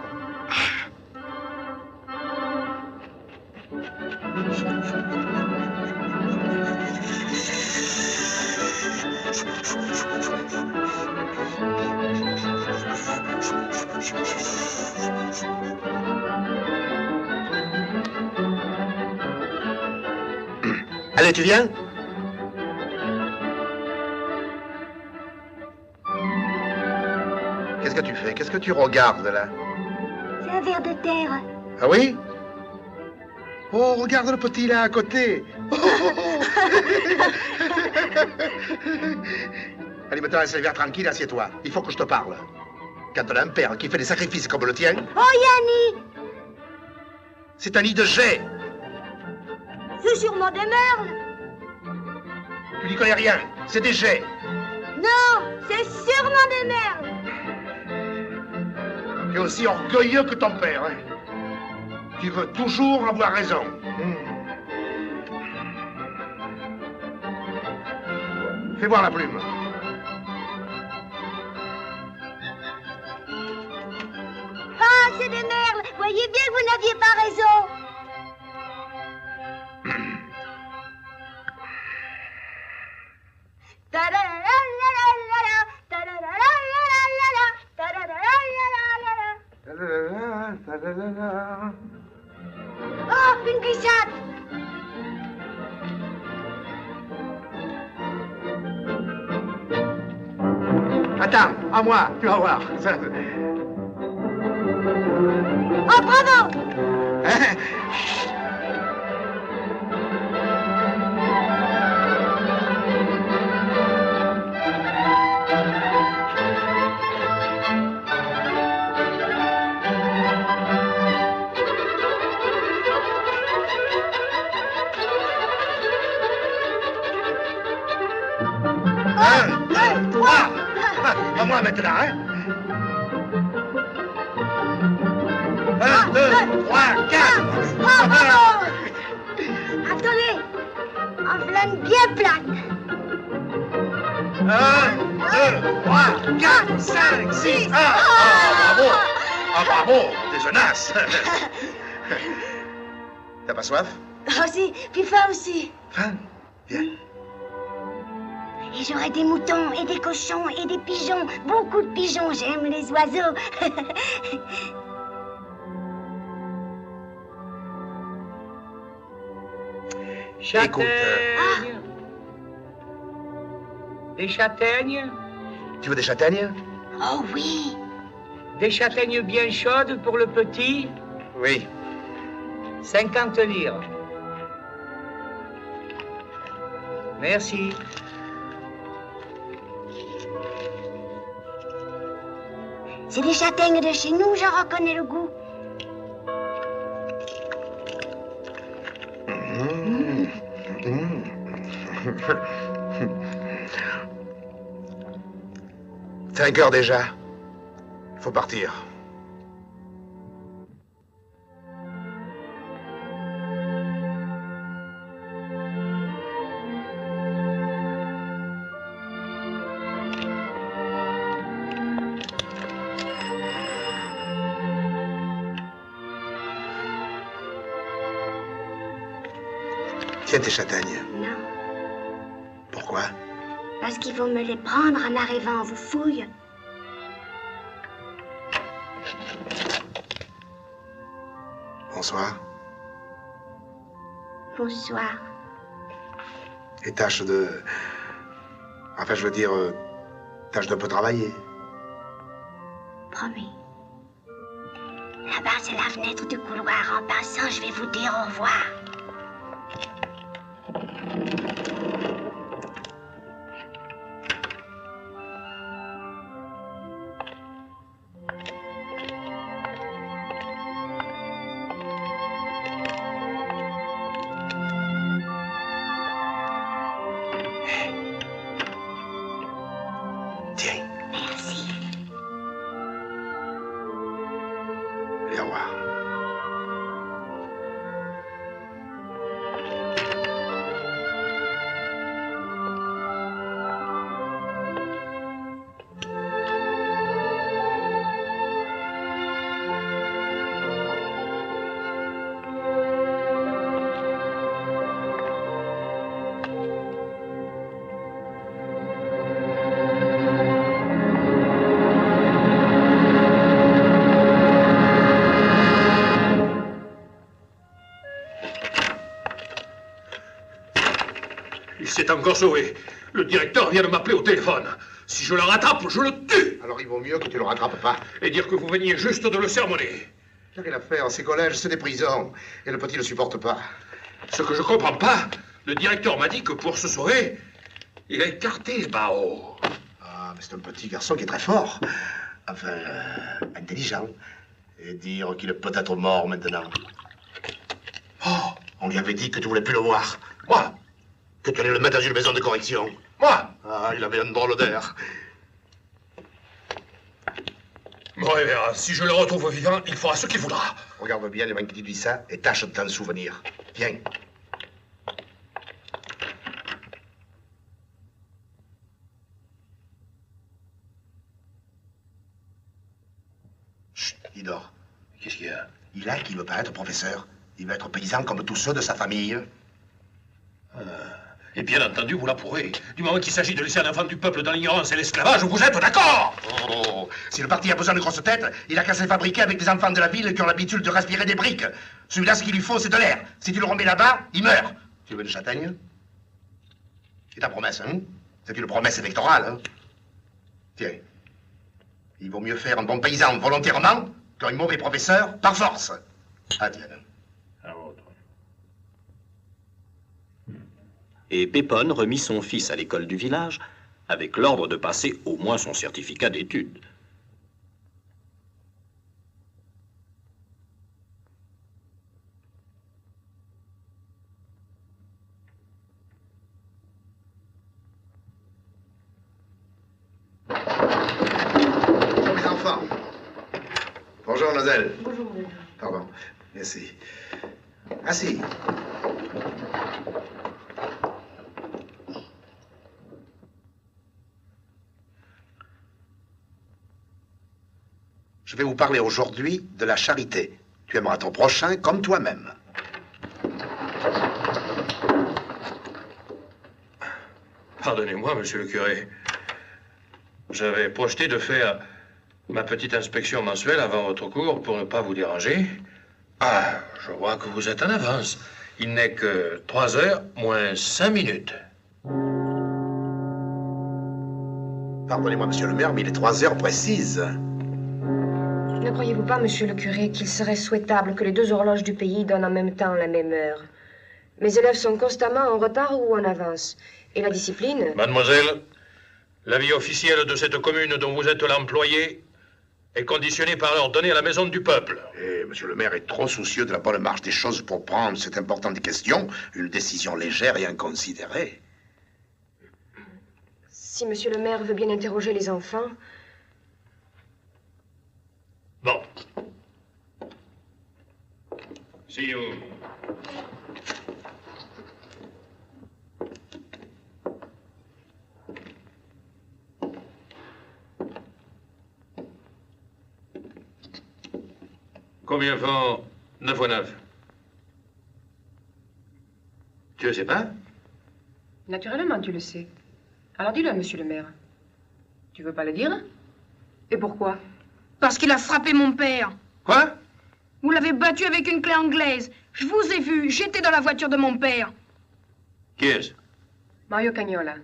Allez, tu viens? Qu'est-ce que tu fais? Qu'est-ce que tu regardes, là? C'est un ver de terre. Ah oui? Oh, regarde le petit, là, à côté. Oh, oh, oh. Allez, maintenant, laisse le verre tranquille, assieds-toi. Il faut que je te parle. Quand on a un père qui fait des sacrifices comme le tien... Oh, Yanni! C'est un nid de jet. C'est sûrement des merles. Tu n'y connais rien. C'est des jets. Non, c'est sûrement des merles. Tu es aussi orgueilleux que ton père, hein? Tu veux toujours avoir raison. Fais voir la plume. Ah, c'est des merles. Voyez bien que vous n'aviez pas raison. Oh, une glissade. Attends, à moi, tu vas voir. Oh, bravo. Hein? À moi maintenant, hein? 1, 2, 3, 4. Attendez, en flamme bien plate. 1, 2, 3, 4, 5, 6. Ah, bravo! Ah, bravo! T'es un as! T'as pas soif? Oh si, puis faim aussi. Faim? Viens. Et j'aurai des moutons et des cochons et des pigeons. Beaucoup de pigeons, j'aime les oiseaux. Châtaignes. Des châtaignes? Tu veux des châtaignes? Oh oui. Des châtaignes bien chaudes pour le petit? Oui. 50 livres. Merci. C'est des châtaignes de chez nous, je reconnais le goût. C'est 5 heures déjà. Faut partir. Tiens tes châtaignes. Non, Pourquoi? parce qu'il faut me les prendre en arrivant, on vous fouille. Bonsoir. Bonsoir. Et tâche de... Enfin, je veux dire, tâche d'un peu travailler. Promis. Là-bas, c'est la fenêtre du couloir. En passant, je vais vous dire au revoir. Tiens. Merci. Et au revoir. Il s'est encore sauvé. Le directeur vient de m'appeler au téléphone. Si je le rattrape, je le tue. Alors il vaut mieux que tu le rattrapes pas. Et dire que vous veniez juste de le sermonner. Il n'y a rien à faire. Ces collèges, c'est des prisons. Et le petit ne supporte pas. Ce que je comprends pas, le directeur m'a dit que pour se sauver, il a écarté Bao. Ah, mais c'est un petit garçon qui est très fort. Enfin, intelligent. Et dire qu'il est peut-être mort maintenant. Oh, on lui avait dit que tu voulais plus le voir. Moi? Que tu allais le mettre dans une maison de correction. Moi? Ah, il avait un drôle d'air. Bon, et bien, si je le retrouve vivant, il fera ce qu'il voudra. Regarde bien les gens qui te disent ça et tâche de t'en souvenir. Viens. Chut, il dort. Qu'est-ce qu'il y a? Il a qui veut pas être professeur. Il veut être paysan comme tous ceux de sa famille. Et bien entendu, vous la pourrez. Du moment qu'il s'agit de laisser un enfant du peuple dans l'ignorance et l'esclavage, vous êtes d'accord? Oh, si le parti a besoin de grosses têtes, il a qu'à se fabriquer avec des enfants de la ville qui ont l'habitude de respirer des briques. Celui-là, ce qu'il lui faut, c'est de l'air. Si tu le remets là-bas, il meurt. Tu veux une châtaigne? C'est ta promesse, hein? C'est une promesse électorale, hein? Tiens. Il vaut mieux faire un bon paysan volontairement qu'un mauvais professeur par force. Ah, tiens. et Pépone remit son fils à l'école du village avec l'ordre de passer au moins son certificat d'études. Bonjour mes enfants. Bonjour Nozel. Bonjour. Pardon. Merci. Assis. Je vais vous parler aujourd'hui de la charité. Tu aimeras ton prochain comme toi-même. Pardonnez-moi, monsieur le curé. J'avais projeté de faire ma petite inspection mensuelle avant votre cours pour ne pas vous déranger. Ah, je vois que vous êtes en avance. Il n'est que 3 heures moins 5 minutes. Pardonnez-moi, monsieur le maire, mais il est 3 heures précises. Ne croyez-vous pas, monsieur le curé, qu'il serait souhaitable que les 2 horloges du pays donnent en même temps la même heure? Mes élèves sont constamment en retard ou en avance. Et la discipline... Mademoiselle, la vie officielle de cette commune dont vous êtes l'employé est conditionnée par l'ordre donné à la maison du peuple. Et monsieur le maire est trop soucieux de la bonne marche des choses pour prendre cette importante question, une décision légère et inconsidérée. Si monsieur le maire veut bien interroger les enfants... Bon. See you. Combien font 9 fois 9? Tu le sais pas? Naturellement, tu le sais. Alors dis-le, monsieur le maire. Tu veux pas le dire? Et pourquoi? Parce qu'il a frappé mon père. Quoi? Vous l'avez battu avec une clé anglaise. Je vous ai vu, j'étais dans la voiture de mon père. Qui est-ce? Mario Cagnola.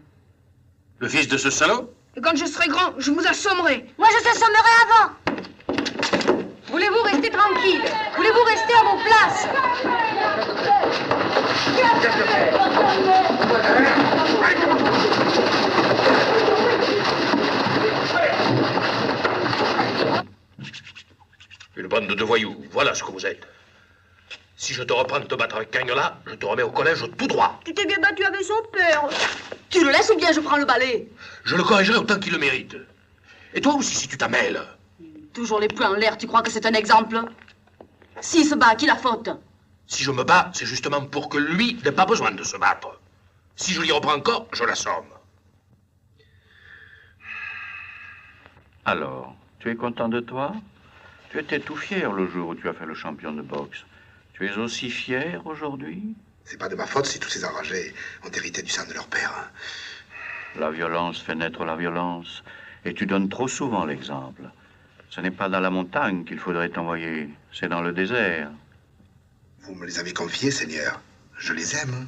Le fils de ce salaud? Et quand je serai grand, je vous assommerai. Moi, je t'assommerai avant. Voulez-vous rester tranquille? Voulez-vous rester à vos places? Une bande de voyous, voilà ce que vous êtes. Si je te reprends de te battre avec Cagnola, je te remets au collège tout droit. Tu t'es bien battu avec son père. Tu le laisses ou bien je prends le balai? Je le corrigerai autant qu'il le mérite. Et toi aussi, si tu t'ammêles. Toujours les poings en l'air, tu crois que c'est un exemple? S'il se bat, qui la faute? Si je me bats, c'est justement pour que lui n'ait pas besoin de se battre. Si je l'y reprends encore, je l'assomme. Alors, tu es content de toi? Tu étais tout fier le jour où tu as fait le champion de boxe. Tu es aussi fier aujourd'hui? C'est pas de ma faute si tous ces enragés ont hérité du sang de leur père. La violence fait naître la violence. Et tu donnes trop souvent l'exemple. Ce n'est pas dans la montagne qu'il faudrait t'envoyer, c'est dans le désert. Vous me les avez confiés, Seigneur. Je les aime.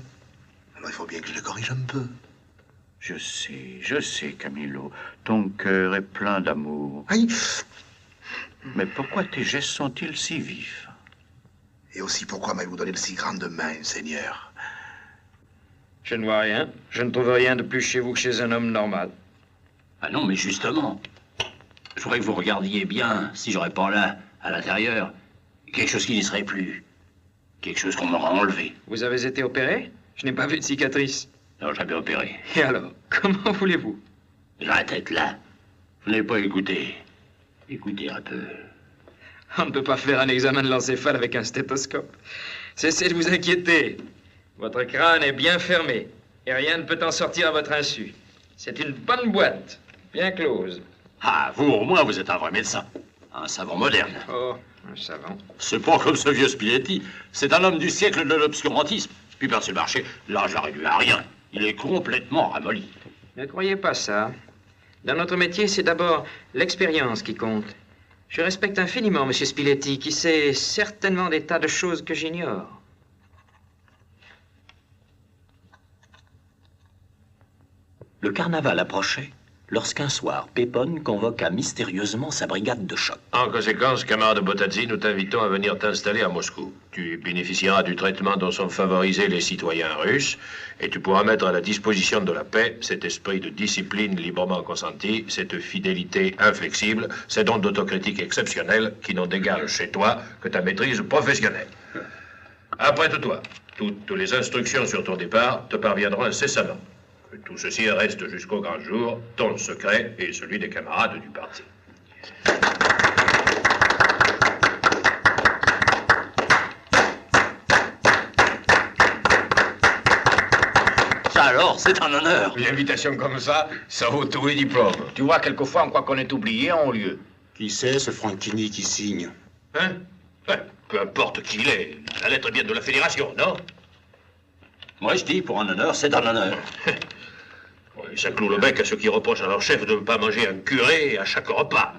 Alors il faut bien que je les corrige un peu. Je sais, Camillo. Ton cœur est plein d'amour. Aïe. Mais pourquoi tes gestes sont-ils si vifs? Et aussi, pourquoi m'avez-vous donné de si grandes mains, Seigneur? Je ne vois rien. Je ne trouve rien de plus chez vous que chez un homme normal. Ah non, mais justement, je voudrais que vous regardiez bien, si j'aurais pas là, à l'intérieur, quelque chose qui n'y serait plus. Quelque chose qu'on m'aura enlevé. Vous avez été opéré? Je n'ai pas vu de cicatrice. Non, jamais opéré. Et alors, comment voulez-vous? J'ai la tête là. Vous n'avez pas écouté. Écoutez un peu. On ne peut pas faire un examen de l'encéphale avec un stéthoscope. Cessez de vous inquiéter. Votre crâne est bien fermé. Et rien ne peut en sortir à votre insu. C'est une bonne boîte, bien close. Ah, vous, au moins, vous êtes un vrai médecin. Un savant moderne. Oh, un savant. C'est pas comme ce vieux Spiletti. C'est un homme du siècle de l'obscurantisme. Puis Percy Marché, là, je l'ai réduit à rien. Il est complètement ramolli. Ne croyez pas ça. Dans notre métier, c'est d'abord l'expérience qui compte. Je respecte infiniment M. Spiletti, qui sait certainement des tas de choses que j'ignore. Le carnaval approchait lorsqu'un soir, Pépone convoqua mystérieusement sa brigade de choc. En conséquence, camarade Botazzi, nous t'invitons à venir t'installer à Moscou. Tu bénéficieras du traitement dont sont favorisés les citoyens russes et tu pourras mettre à la disposition de la paix cet esprit de discipline librement consenti, cette fidélité inflexible, ces dons d'autocritique exceptionnels qui n'ont d'égal chez toi que ta maîtrise professionnelle. Apprête-toi. Toutes les instructions sur ton départ te parviendront incessamment. Que tout ceci reste jusqu'au grand jour, ton secret et celui des camarades du parti. Ça alors, c'est un honneur. Une invitation comme ça vaut tous les diplômes. Tu vois, quelquefois, on croit qu'on est oublié en haut lieu. Qui c'est, ce Franchini qui signe? Hein? Peu importe qui il est. La lettre vient de la Fédération, non? Moi, je dis, pour un honneur, c'est un honneur. Oui, ça cloue le bec à ceux qui reprochent à leur chef de ne pas manger un curé à chaque repas.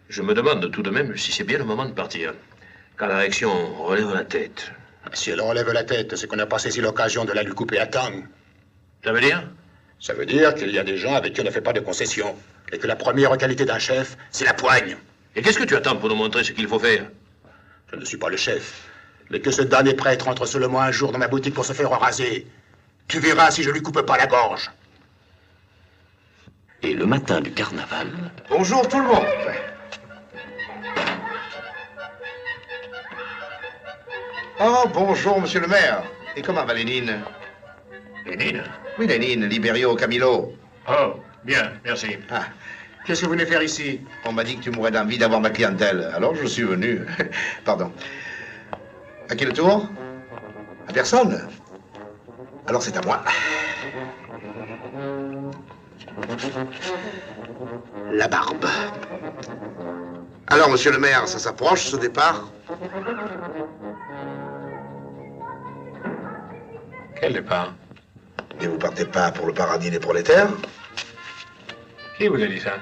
Je me demande tout de même si c'est bien le moment de partir. Quand la réaction relève la tête. Si elle relève la tête, c'est qu'on n'a pas saisi l'occasion de la lui couper à temps. Ça veut dire? Ça veut dire qu'il y a des gens avec qui on ne fait pas de concessions. Et que la première qualité d'un chef, c'est la poigne. Et qu'est-ce que tu attends pour nous montrer ce qu'il faut faire? Je ne suis pas le chef. Mais que ce damné prêtre entre seulement un jour dans ma boutique pour se faire raser. Tu verras si je lui coupe pas la gorge. Et le matin du carnaval... Bonjour tout le monde. Oh, bonjour, monsieur le maire. Et comment va Lénine? Lénine? Oui, Lénine, Libério, Camilo. Oh, bien, merci. Ah, qu'est-ce que vous venez faire ici? On m'a dit que tu mourrais d'envie d'avoir ma clientèle. Alors je suis venu. Pardon. À qui le tour? À personne? Alors c'est à moi. La barbe. Alors, monsieur le maire, ça s'approche, ce départ? Quel départ? Et vous partez pas pour le paradis des prolétaires? Qui vous a dit ça?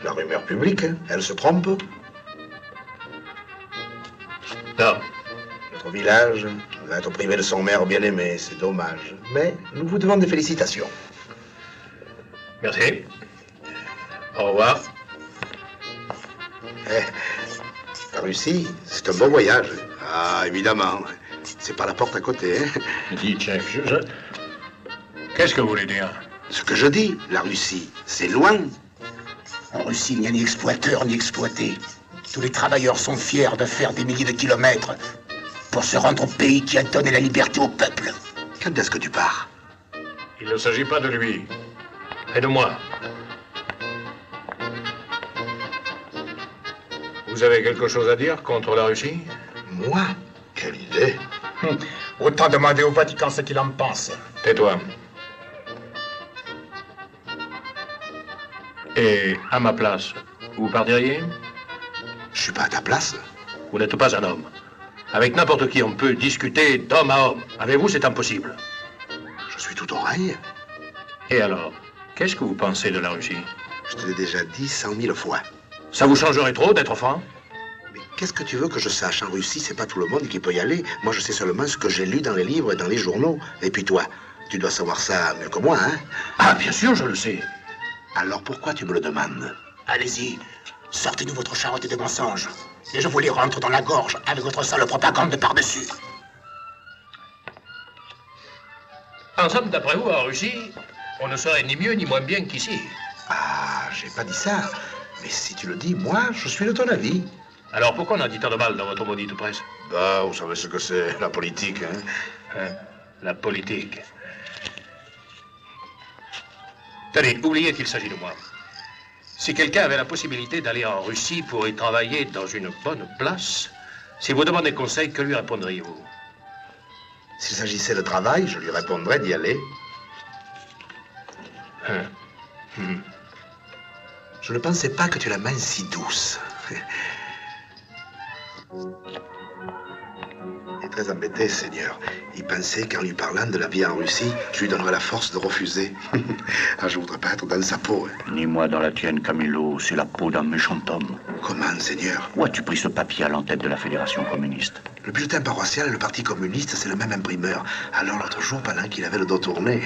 La rumeur publique, elle se trompe? Non. Notre village va être privé de son maire bien-aimé, c'est dommage. Mais nous vous devons des félicitations. Merci. Au revoir. La Russie, c'est un bon voyage. Ah, évidemment. C'est pas la porte à côté, hein? Dis, chef, qu'est-ce que vous voulez dire? Ce que je dis, la Russie, c'est loin. En Russie, il n'y a ni exploiteur ni exploité. Tous les travailleurs sont fiers de faire des milliers de kilomètres pour se rendre au pays qui a donné la liberté au peuple. Quand est-ce que tu pars? Il ne s'agit pas de lui, et de moi. Vous avez quelque chose à dire contre la Russie? Moi? Quelle idée! Autant demander au Vatican ce qu'il en pense. Tais-toi. Et à ma place, vous partiriez? Je suis pas à ta place. Vous n'êtes pas un homme. Avec n'importe qui, on peut discuter d'homme à homme. Avec vous, c'est impossible. Je suis tout oreille. Et alors, qu'est-ce que vous pensez de la Russie? Je te l'ai déjà dit 100 000 fois. Ça vous changerait trop d'être franc? Mais qu'est-ce que tu veux que je sache? En Russie, c'est pas tout le monde qui peut y aller. Moi, je sais seulement ce que j'ai lu dans les livres et dans les journaux. Et puis toi, tu dois savoir ça mieux que moi, hein? Ah, bien sûr, je le sais. Alors pourquoi tu me le demandes? Allez-y, sortez-nous votre charrette de mensonges. Et je vous les rentre dans la gorge avec votre sale propagande de par-dessus. En somme, d'après vous, en Russie, on ne serait ni mieux ni moins bien qu'ici. Ah, j'ai pas dit ça. Mais si tu le dis, moi, je suis de ton avis. Alors pourquoi on a dit tant de mal dans votre maudite presse? Bah, vous savez ce que c'est, la politique, hein? La politique. Tenez, oubliez qu'il s'agit de moi. Si quelqu'un avait la possibilité d'aller en Russie pour y travailler dans une bonne place, si vous demandez conseil, que lui répondriez-vous? S'il s'agissait de travail, je lui répondrais d'y aller. Je ne pensais pas que tu la main si douce. Et très embêté, Seigneur. Il pensait qu'en lui parlant de la vie en Russie, je lui donnerais la force de refuser. Ah, je voudrais pas être dans sa peau. Ni moi dans la tienne, Camillo. C'est la peau d'un méchant homme. Comment, Seigneur? Où as-tu pris ce papier à l'entête de la Fédération communiste? Le bulletin paroissial et le Parti communiste, c'est le même imprimeur. Alors l'autre jour, pendant qu'il avait le dos tourné...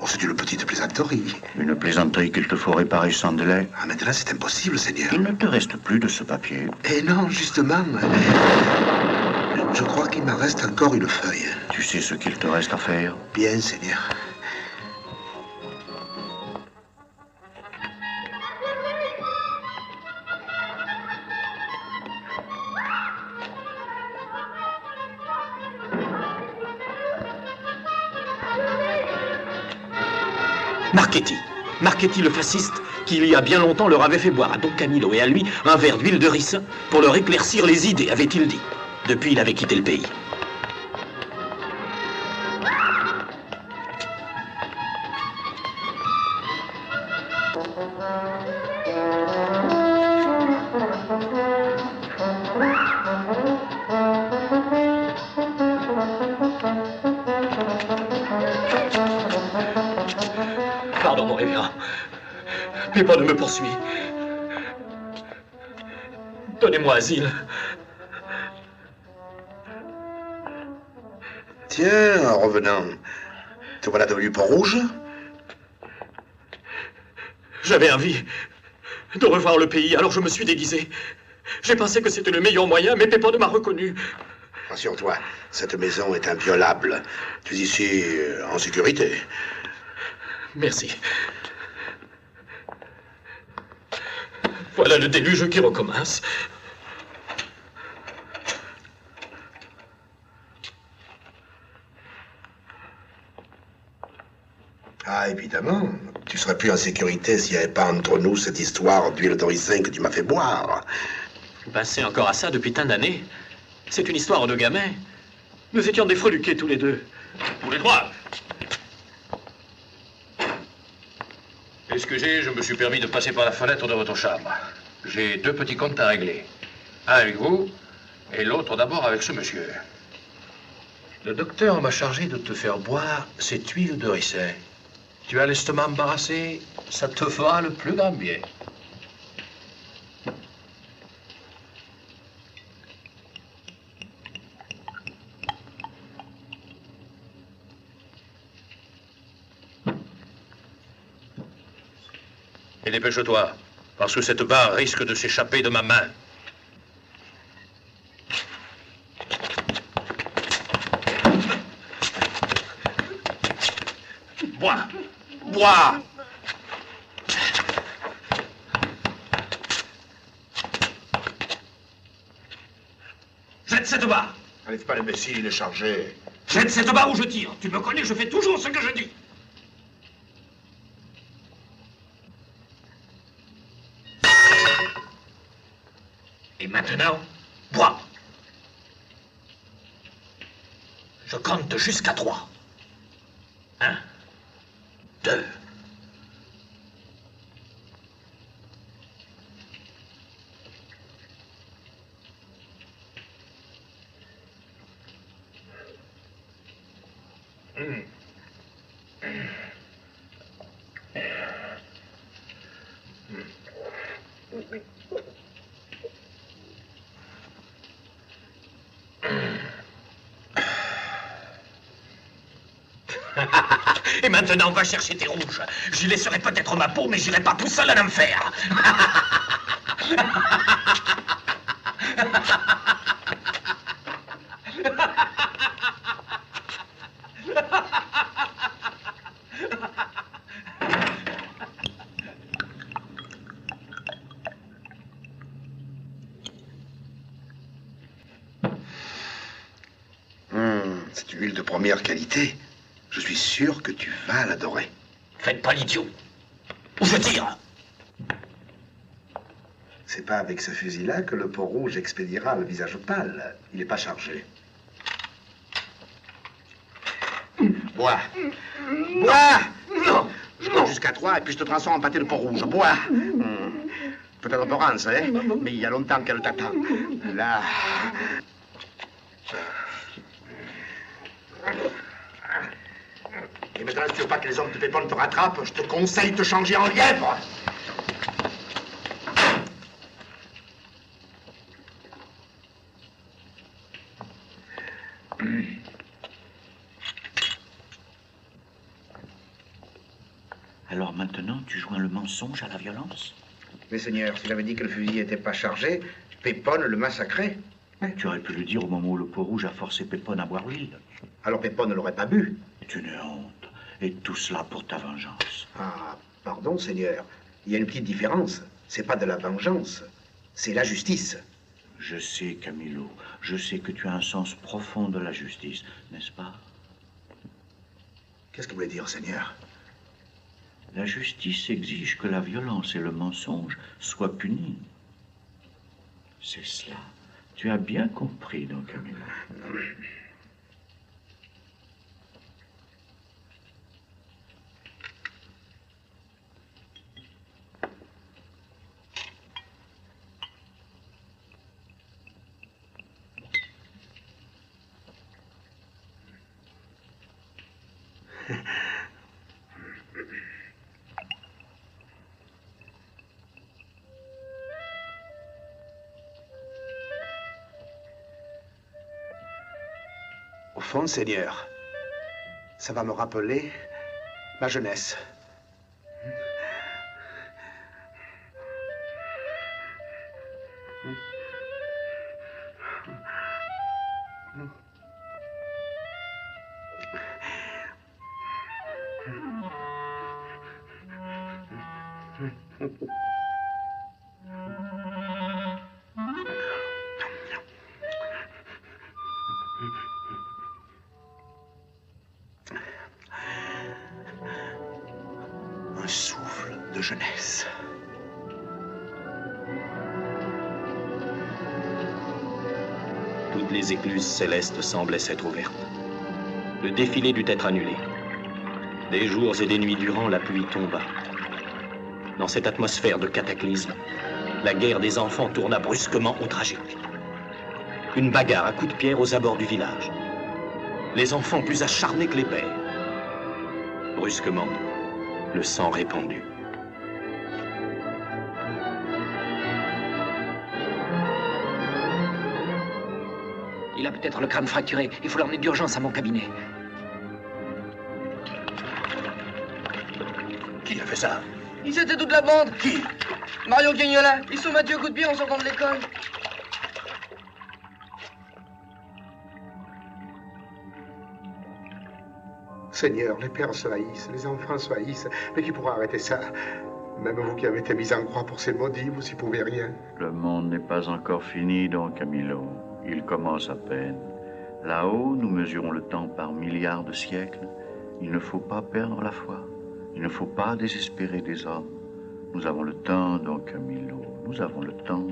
Oh, c'est une petite plaisanterie. Une plaisanterie qu'il te faut réparer sans délai. Ah, maintenant, c'est impossible, Seigneur. Il ne te reste plus de ce papier. Eh non, justement. Je crois qu'il m'en reste encore une feuille. Tu sais ce qu'il te reste à faire? Bien, Seigneur. Marchetti le fasciste, qui il y a bien longtemps leur avait fait boire à Don Camillo et à lui un verre d'huile de ricin pour leur éclaircir les idées, avait-il dit. Depuis, il avait quitté le pays. Pardon, mon révérend. Pépin me poursuit. Donnez-moi asile. Tiens, en revenant, te voilà devenu Pont-Rouge? J'avais envie de revoir le pays, alors je me suis déguisé. J'ai pensé que c'était le meilleur moyen, mais Pépin m'a reconnu. Rassure-toi, cette maison est inviolable. Tu es ici en sécurité. Merci. Voilà le déluge qui recommence. Ah, évidemment. Tu serais plus en sécurité s'il n'y avait pas entre nous cette histoire d'huile de ricin que tu m'as fait boire. Ben, c'est encore à ça depuis tant d'années. C'est une histoire de gamin. Nous étions des freluquets tous les deux. Tous les trois. Excusez, je me suis permis de passer par la fenêtre de votre chambre. J'ai deux petits comptes à régler. Un avec vous, et l'autre d'abord avec ce monsieur. Le docteur m'a chargé de te faire boire cette huile de ricin. Tu as l'estomac embarrassé, ça te fera le plus grand bien. Et dépêche-toi, parce que cette barre risque de s'échapper de ma main. Bois! Bois! Jette cette barre! N'enlève pas l'imbécile, il est chargé. Jette cette barre ou je tire. Tu me connais, je fais toujours ce que je dis. Et maintenant, bois. Je compte jusqu'à 3. 1, 2. Et maintenant, va chercher tes rouges. J'y laisserai peut-être ma peau, mais j'irai pas tout seul à l'enfer. Cette huile de première qualité. Je suis sûr que tu vas l'adorer. Faites pas l'idiot. Ou je tire. C'est pas avec ce fusil-là que le Pont-Rouge expédiera le visage pâle. Il n'est pas chargé. Bois. Bois. Non. Je compte jusqu'à 3 et puis je te transforme en pâté de Pont-Rouge. Bois. Peut-être Florence, hein, mais il y a longtemps qu'elle t'attend. Là. tu veux pas que les hommes de Pépone te rattrapent, je te conseille de te changer en lièvre. Alors maintenant, tu joins le mensonge à la violence? Mais Seigneur, s'il avait dit que le fusil n'était pas chargé, Pépone le massacrait. Tu aurais pu le dire au moment où le Peau-Rouge a forcé Pépone à boire l'huile. Alors Pépone ne l'aurait pas bu. C'est une honte. Et tout cela pour ta vengeance. Ah, pardon, Seigneur. Il y a une petite différence. C'est pas de la vengeance, c'est la justice. Je sais, Camillo. Je sais que tu as un sens profond de la justice, n'est-ce pas? Qu'est-ce que vous voulez dire, Seigneur? La justice exige que la violence et le mensonge soient punis. C'est cela. Tu as bien compris, donc, Camillo. Au fond, Seigneur, ça va me rappeler ma jeunesse. Un souffle de jeunesse. Toutes les écluses célestes semblaient s'être ouvertes. Le défilé dut être annulé. Des jours et des nuits durant, la pluie tomba. Dans cette atmosphère de cataclysme, la guerre des enfants tourna brusquement au tragique. Une bagarre à coups de pierre aux abords du village. Les enfants plus acharnés que les pères. Brusquement, le sang répandu. Il a peut-être le crâne fracturé. Il faut l'emmener d'urgence à mon cabinet. Qui a fait ça? Ils étaient toute la bande. Qui? Mario Gagnola. Ils sont battus à coups de pied en sortant de l'école. Seigneur, les pères se haïssent, les enfants se haïssent. Mais qui pourra arrêter ça? Même vous qui avez été mis en croix pour ces maudits, vous n'y pouvez rien. Le monde n'est pas encore fini, donc, Camillo. Il commence à peine. Là-haut, nous mesurons le temps par milliards de siècles. Il ne faut pas perdre la foi. Il ne faut pas désespérer des hommes. Nous avons le temps, donc, Camillo. Nous avons le temps.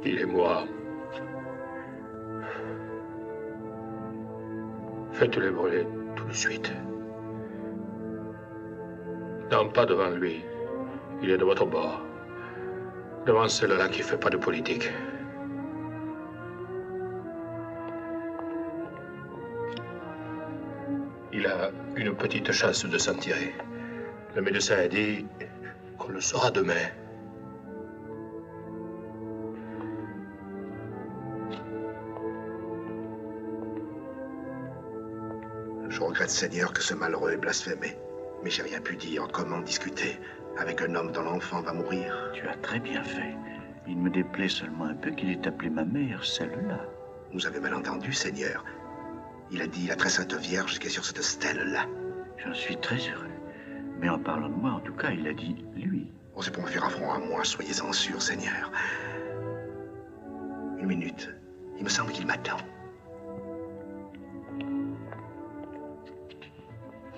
Il est moi. Faites-les brûler tout de suite. Non, pas devant lui. Il est de votre bord. Devant celle-là qui ne fait pas de politique. Il a une petite chance de s'en tirer. Le médecin a dit qu'on le saura demain. Je regrette, Seigneur, que ce malheureux ait blasphémé. Mais j'ai rien pu dire. Comment discuter avec un homme dont l'enfant va mourir? Tu as très bien fait. Il me déplaît seulement un peu qu'il ait appelé ma mère celle-là. Vous avez mal entendu, Seigneur. Il a dit la très sainte Vierge qui est sur cette stèle-là. J'en suis très heureux. Mais en parlant de moi, en tout cas, il a dit lui. Oh, c'est pour me faire affront à moi, soyez-en sûr, Seigneur. Une minute. Il me semble qu'il m'attend.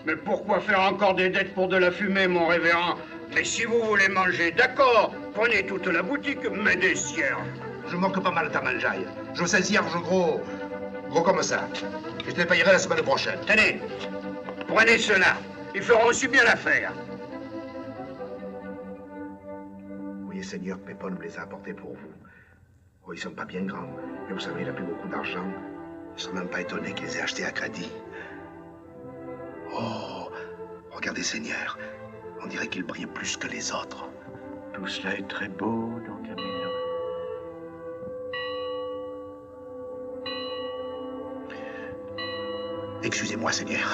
Mais pourquoi faire encore des dettes pour de la fumée, mon révérend? Mais si vous voulez manger, d'accord, prenez toute la boutique, mais des cierges. Je manque pas mal de ta mangeaille. Je veux 16 cierges gros comme ça. Et je te les payerai la semaine prochaine. Tenez, prenez cela. Ils feront aussi bien l'affaire. Oui, voyez, Seigneur, Pépon me les a apportés pour vous. Oh, ils sont pas bien grands. Mais vous savez, il a plus beaucoup d'argent. Ils sont même pas étonnés qu'ils les aient achetés à crédit. Oh, regardez, Seigneur. On dirait qu'il brille plus que les autres. Tout cela est très beau, Don Camillo. Excusez-moi, Seigneur.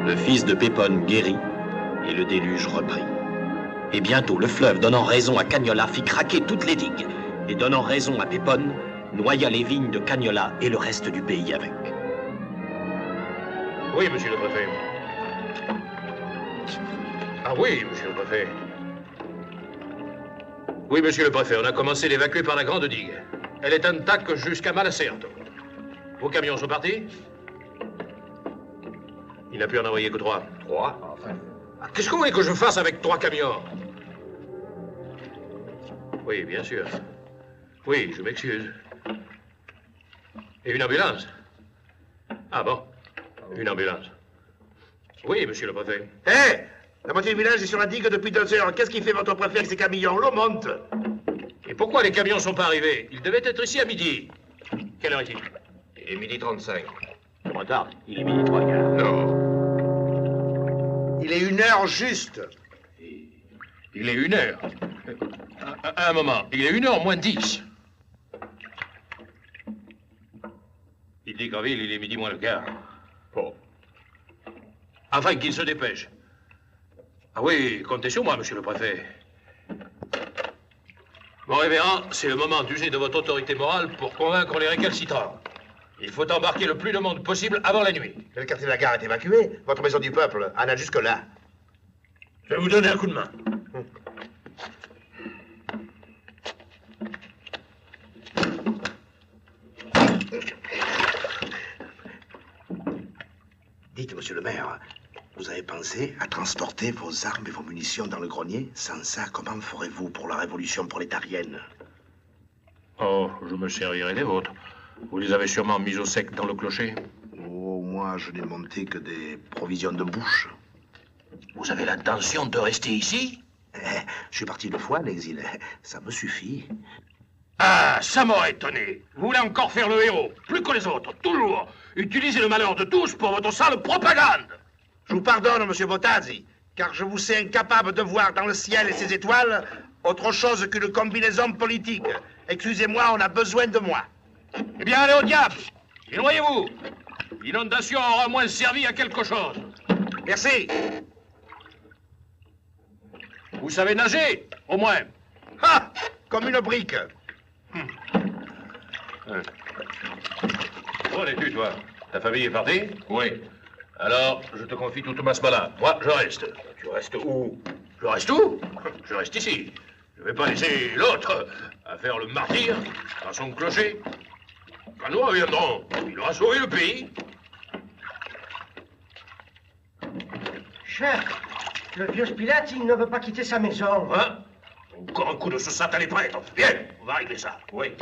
Le fils de Pépon guérit et le déluge reprit. Et bientôt, le fleuve, donnant raison à Cagnola, fit craquer toutes les digues et donnant raison à Pépon, noya les vignes de Cagnola et le reste du pays avec. Oui, monsieur le préfet. Ah oui, monsieur le préfet. Oui, monsieur le préfet, on a commencé l'évacuer par la grande digue. Elle est intacte jusqu'à Malacerto. Vos camions sont partis? Il n'a pu en envoyer que 3. 3? Enfin. Qu'est-ce que vous voulez que je fasse avec 3 camions? Oui, bien sûr. Oui, je m'excuse. Et une ambulance? Ah bon? Une ambulance. Oui, monsieur le préfet. Hé! La moitié du village est sur la digue depuis 2 heures. Qu'est-ce qu'il fait votre préfet avec ces camions? L'eau monte. Et pourquoi les camions ne sont pas arrivés? Ils devaient être ici à midi. Quelle heure est-il? Il est midi 35. Trop tard, il est midi 3 quarts. Non. Il est 1 heure juste. Il est 1 heure. Un moment, il est 1 heure moins 10. Il dit qu'en ville, il est midi moins le quart. Bon. Enfin, qu'il se dépêche. Ah oui, comptez sur moi, monsieur le préfet. Mon révérend, c'est le moment d'user de votre autorité morale pour convaincre les récalcitrants. Il faut embarquer le plus de monde possible avant la nuit. Mais le quartier de la gare est évacué. Votre maison du peuple en a jusque-là. Je vais vous donner un coup de main. Dites, monsieur le maire, vous avez pensé à transporter vos armes et vos munitions dans le grenier? Sans ça, comment ferez-vous pour la révolution prolétarienne? Oh, je me servirai des vôtres. Vous les avez sûrement mis au sec dans le clocher? Oh, moi, je n'ai monté que des provisions de bouche. Vous avez l'intention de rester ici? Je suis parti 2 fois à l'exil. Ça me suffit. Ah, ça m'aurait étonné. Vous voulez encore faire le héros, plus que les autres, toujours. Utilisez le malheur de tous pour votre sale propagande. Je vous pardonne, monsieur Botazzi, car je vous sais incapable de voir dans le ciel et ses étoiles autre chose qu'une combinaison politique. Excusez-moi, on a besoin de moi. Eh bien, allez au diable. Éloignez-vous. L'inondation aura moins servi à quelque chose. Merci. Vous savez nager, au moins. Ah, comme une brique. Où en es-tu, toi? Ta famille est partie? Oui. Alors, je te confie toute ma smala. Moi, je reste. Tu restes où? Je reste où? Je reste ici. Je vais pas laisser l'autre à faire le martyr dans son clocher. Quand nous reviendrons, il aura sauvé le pays. Cher, le vieux Spilett, il ne veut pas quitter sa maison. Hein? Encore un coup de ce satané prêtre. Viens, on va régler ça. Oui.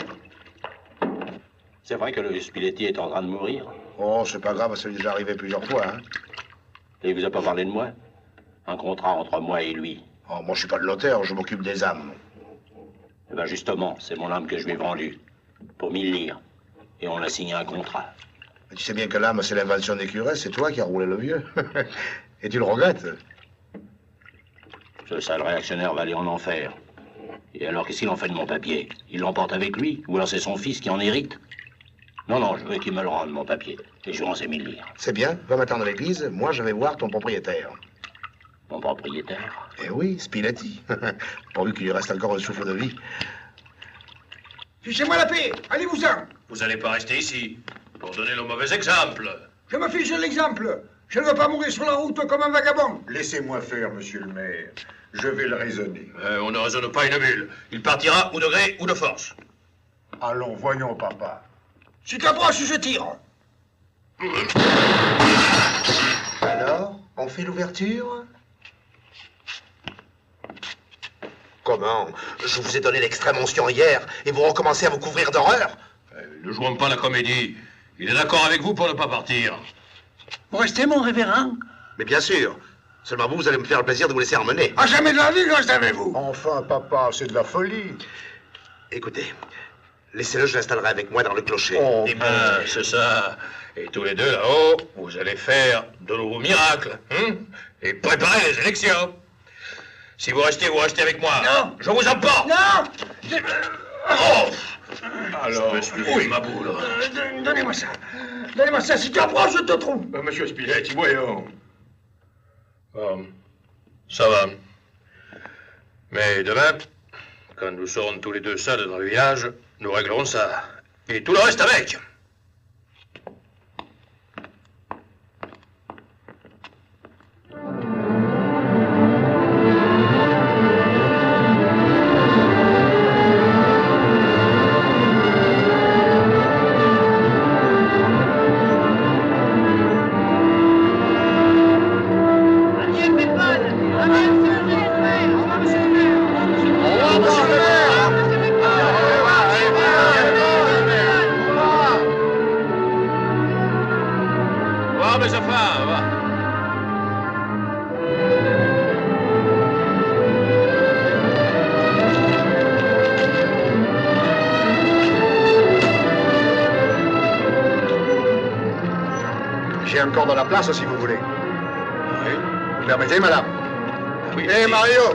C'est vrai que le Spiletti est en train de mourir. Oh, c'est pas grave, ça lui est déjà arrivé plusieurs fois, hein. Et il vous a pas parlé de moi? Un contrat entre moi et lui. Oh, moi, je suis pas de l'auteur, je m'occupe des âmes. Eh ben justement, c'est mon âme que je lui ai vendue. Pour 1000 livres. Et on a signé un contrat. Mais tu sais bien que l'âme, c'est l'invention des curés, c'est toi qui as roulé le vieux. Et tu le regrettes? Ce sale réactionnaire va aller en enfer. Et alors, qu'est-ce qu'il en fait de mon papier? Il l'emporte avec lui? Ou alors c'est son fils qui en hérite? Non, non, je veux qu'il me le rende, mon papier. Et je rends ses 1000 livres. C'est bien, va m'attendre à l'église, moi je vais voir ton propriétaire. Mon propriétaire? Eh oui, Spiletti. Pourvu qu'il lui reste encore un souffle de vie. Fichez-moi la paix, allez-vous-en. Vous n'allez pas rester ici pour donner le mauvais exemple. Je me fiche de l'exemple. Je ne veux pas mourir sur la route comme un vagabond. Laissez-moi faire, monsieur le maire. Je vais le raisonner. On ne raisonne pas une mule. Il partira ou de gré ou de force. Allons, voyons, papa. Si tu approches, je tire. Alors, on fait l'ouverture? Comment? Je vous ai donné l'extrême onction hier, et vous recommencez à vous couvrir d'horreur? Ne jouons pas la comédie. Il est d'accord avec vous pour ne pas partir. Vous restez, mon révérend? Mais bien sûr. Seulement vous allez me faire le plaisir de vous laisser emmener. À jamais de la vie, je reste avec vous. Enfin, papa, c'est de la folie. Écoutez, laissez-le, je l'installerai avec moi dans le clocher. Oh, c'est ça. Et tous les deux là-haut, vous allez faire de nouveaux miracles. Et préparer les élections. Si vous restez avec moi. Non. Je vous emporte. Non. Oh. Alors, oui, ma boule. Donnez-moi ça. Donnez-moi ça. Si tu approches, je te trouve. Monsieur Spinetti, voyons. Ça va. Mais demain, quand nous serons tous les deux seuls dans le village, nous réglerons ça. Et tout le reste avec. J'ai encore de la place si vous voulez. Oui. Vous permettez, madame? Oui. Hé, Mario!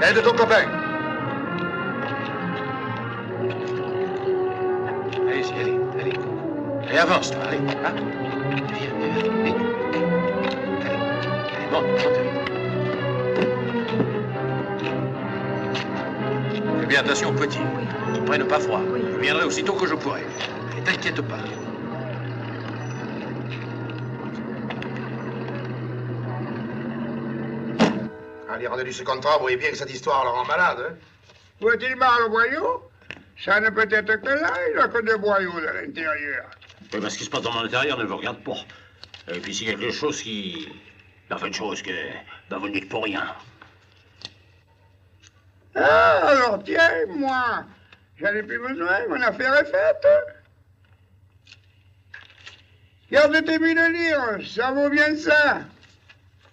Aide ton copain. Allez-y, allez. Allez, avance, toi, allez. Hein? Allez. Allez, monte vite. Fais bien attention, petit. Ne prenne pas froid. Je viendrai aussitôt que je pourrai. Ne t'inquiète pas. Allez, rendu ce contrat, vous voyez bien que cette histoire le rend malade, hein? Où est-il mal, le boyau? Ça ne peut être que là, il n'a que des boyaux à l'intérieur. Oui, mais ce qui se passe dans mon intérieur ne vous regarde pas. Et puis c'est quelque chose qui... Enfin, une chose que... Ben, vous n'êtes pour rien. Ah, alors tiens, moi, j'en ai plus besoin, mon affaire est faite. Garde tes 1000 livres, ça vaut bien ça.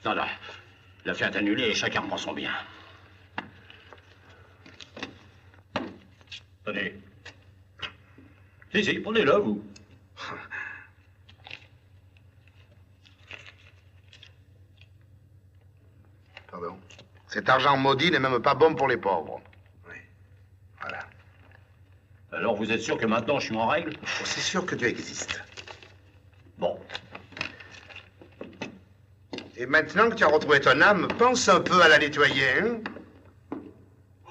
Non, non. L'affaire est annulée et chacun prend son bien. Tenez. Si, prenez-le, vous. Pardon. Cet argent maudit n'est même pas bon pour les pauvres. Oui. Voilà. Alors vous êtes sûr que maintenant je suis en règle? Oh, c'est sûr que Dieu existe. Bon. Et maintenant que tu as retrouvé ton âme, pense un peu à la nettoyer, hein?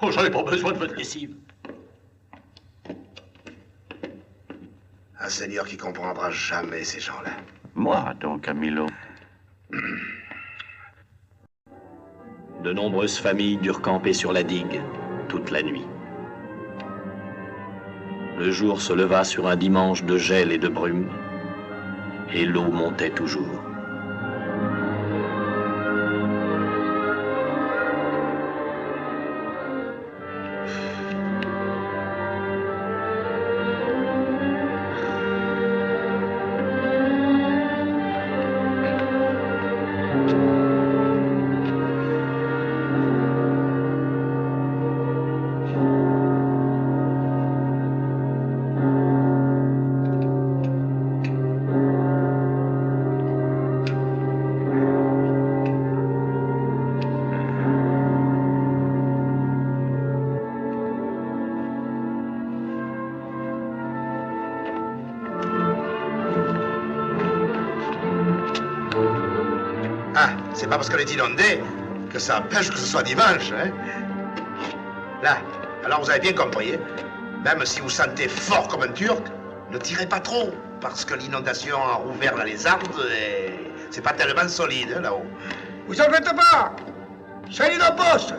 Oh, j'en ai pas besoin de votre lessive. Un Seigneur qui comprendra jamais ces gens-là. Moi, donc, Camilo. De nombreuses familles durent camper sur la digue toute la nuit. Le jour se leva sur un dimanche de gel et de brume, et l'eau montait toujours. C'est pas parce qu'on est inondé que ça empêche que ce soit dimanche, hein? Là, alors vous avez bien compris, hein? Même si vous sentez fort comme un Turc, ne tirez pas trop, parce que l'inondation a rouvert la lézarde et c'est pas tellement solide, hein, là-haut. Vous en faites pas! Salut la poste!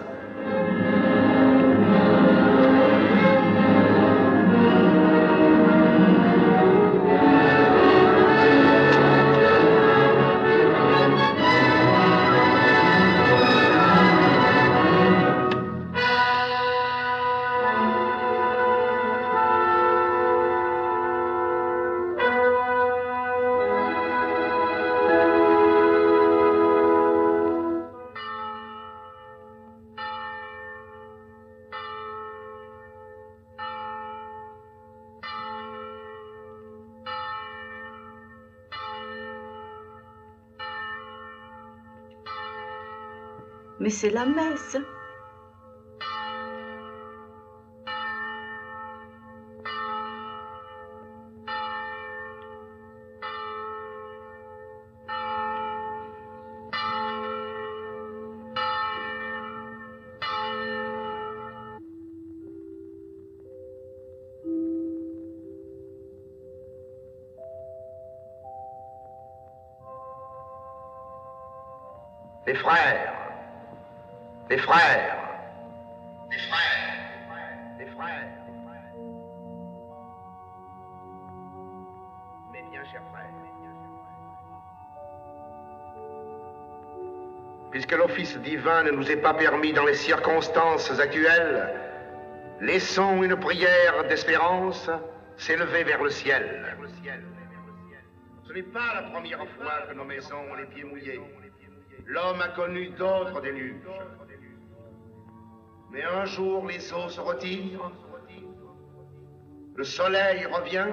Mais c'est la messe. Les frères, les frères, les frères, les frères. Mes bien chers frères, puisque l'office divin ne nous est pas permis dans les circonstances actuelles, laissons une prière d'espérance s'élever vers le ciel. Ce n'est pas la première fois que nos maisons ont les pieds mouillés. L'homme a connu d'autres déluges. Mais un jour, les eaux se retirent, le soleil revient,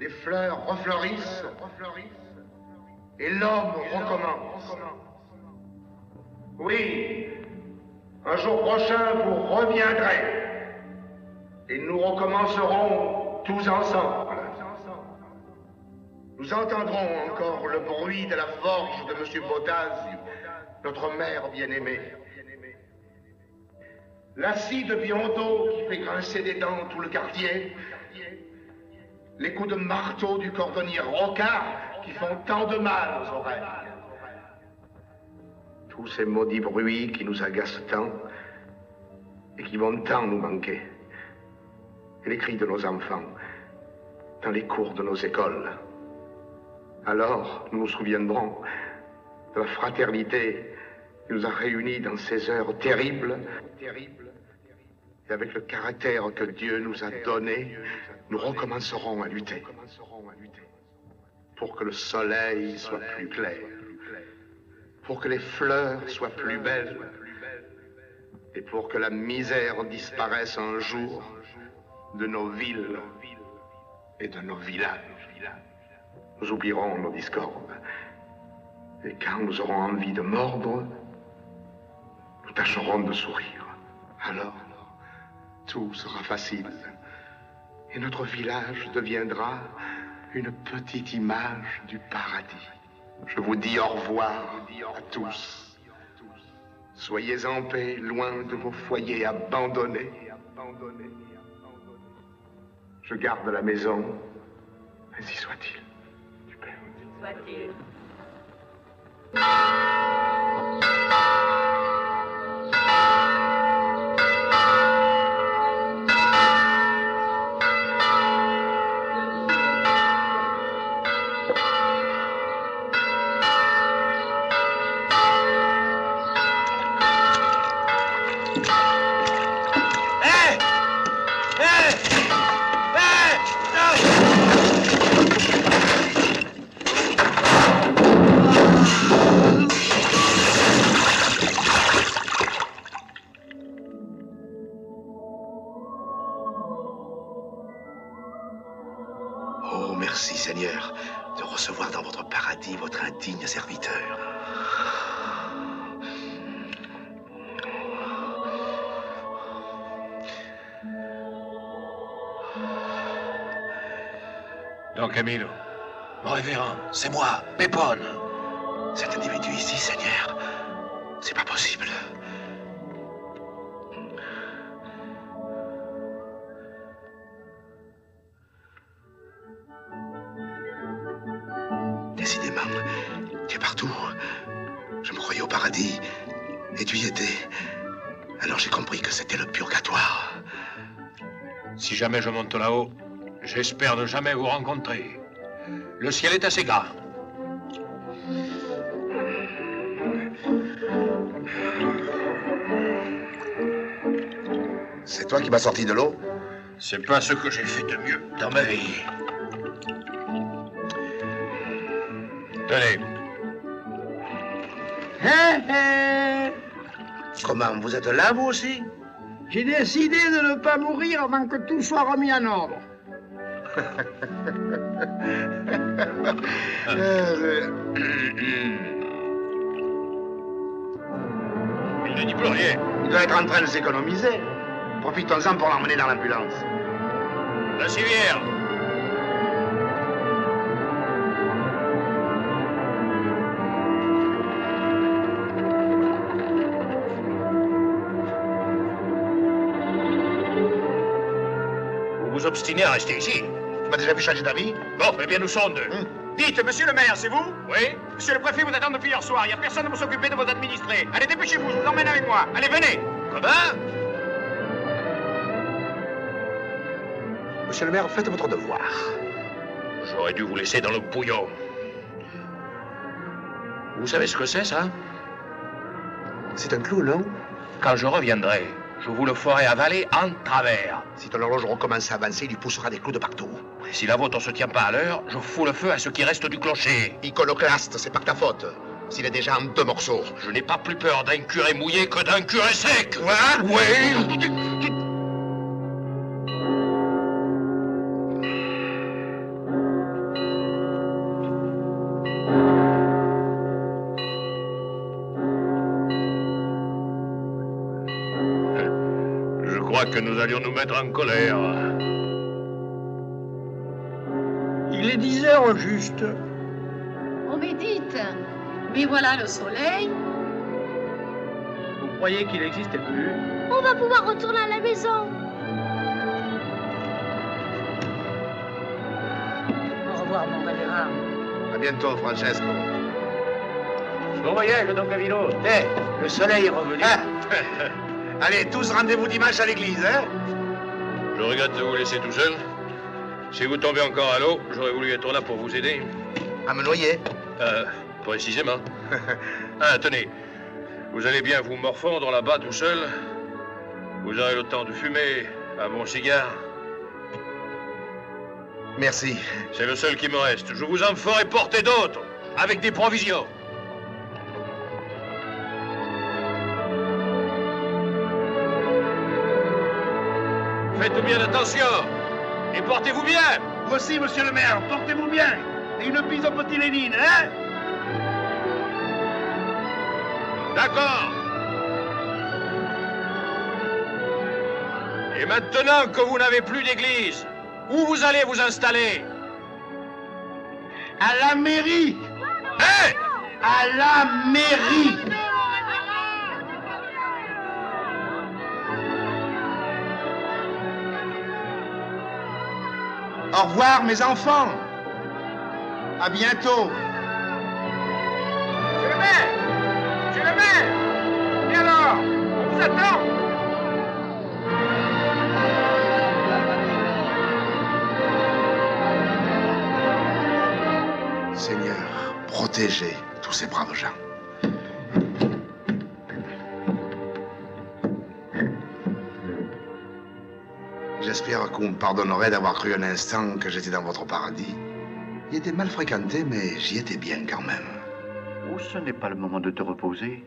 les fleurs refleurissent, et l'homme recommence. Oui, un jour prochain, vous reviendrez, et nous recommencerons tous ensemble. Nous entendrons encore le bruit de la forge de M. Botaz, notre mère bien-aimée. La scie de Biondeau qui fait grincer des dents tout le quartier. Les coups de marteau du cordonnier Rocard qui font tant de mal aux oreilles. Tous ces maudits bruits qui nous agacent tant et qui vont tant nous manquer. Et les cris de nos enfants dans les cours de nos écoles. Alors, nous nous souviendrons de la fraternité qui nous a réunis dans ces heures terribles. Et avec le caractère que Dieu nous a donné, nous recommencerons à lutter. Pour que le soleil soit plus clair. Pour que les fleurs soient plus belles. Et pour que la misère disparaisse un jour de nos villes et de nos villages. Nous oublierons nos discordes. Et quand nous aurons envie de mordre, nous tâcherons de sourire. Alors, tout sera facile. Et notre village deviendra une petite image du paradis. Je vous dis au revoir à tous. Soyez en paix, loin de vos foyers abandonnés. Je garde la maison, ainsi soit-il. Soit-il. Oh, merci Seigneur de recevoir dans votre paradis votre indigne serviteur. Don Camilo. Mon révérend, c'est moi, Pépone. Cet individu ici, Seigneur, c'est pas possible. Décidément, tu es partout. Je me croyais au paradis, et tu y étais. Alors j'ai compris que c'était le purgatoire. Si jamais je monte là-haut, j'espère ne jamais vous rencontrer. Le ciel est assez grand. C'est toi qui m'as sorti de l'eau? C'est pas ce que j'ai fait de mieux dans ma vie. Tenez. Comment, vous êtes là, vous aussi? J'ai décidé de ne pas mourir avant que tout soit remis en ordre. ne dis plus rien. Il doit être en train de s'économiser. Profitons-en pour l'emmener dans l'ambulance. La civière. Vous vous obstinez à rester ici. Tu m'as déjà vu changer d'avis? Bon, eh bien, nous sommes deux. Dites, monsieur le maire, c'est vous? Oui? Monsieur le préfet vous attend depuis hier soir. Il n'y a personne pour s'occuper de vos administrés. Allez, dépêchez-vous, je vous emmène avec moi. Allez, venez. Comment? Monsieur le maire, faites votre devoir. J'aurais dû vous laisser dans le bouillon. Vous savez ce que c'est, ça? C'est un clou, non? Quand je reviendrai, je vous le ferai avaler en travers. Si ton horloge recommence à avancer, il lui poussera des clous de partout. Si la vôtre ne se tient pas à l'heure, je fous le feu à ce qui reste du clocher. Iconoclaste, c'est pas ta faute. S'il est déjà en 2 morceaux. Je n'ai pas plus peur d'un curé mouillé que d'un curé sec. Quoi? Oui. Je crois que nous allions nous mettre en colère. Il est 10 heures au juste. On médite. Mais voilà le soleil. Vous croyez qu'il n'existait plus? On va pouvoir retourner à la maison. Au revoir, mon révérend. À bientôt, Francesco. Bon voyage, Don Camillo. Le soleil est revenu. Allez, tous rendez-vous dimanche à l'église, hein? Je regrette de vous laisser tout seul. Si vous tombez encore à l'eau, j'aurais voulu être là pour vous aider. À me noyer? Précisément. Ah, tenez. Vous allez bien vous morfondre là-bas tout seul. Vous aurez le temps de fumer un bon cigare. Merci. C'est le seul qui me reste. Je vous en ferai porter d'autres, avec des provisions. Faites bien attention. Et portez-vous bien. Vous aussi, monsieur le maire, portez-vous bien. Et une bise au petit Lénine, hein? D'accord. Et maintenant que vous n'avez plus d'église, où vous allez vous installer? À la mairie. Hein? À la mairie. Au revoir, mes enfants. À bientôt. Monsieur le maire! Monsieur le maire! Et alors? On vous attend? Seigneur, protégez tous ces braves gens. J'espère que vous me pardonnerez d'avoir cru un instant que j'étais dans votre paradis. Il était mal fréquenté, mais j'y étais bien quand même. Oh, ce n'est pas le moment de te reposer.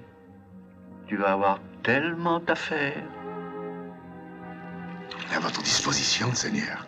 Tu vas avoir tellement à faire. À votre disposition, Seigneur.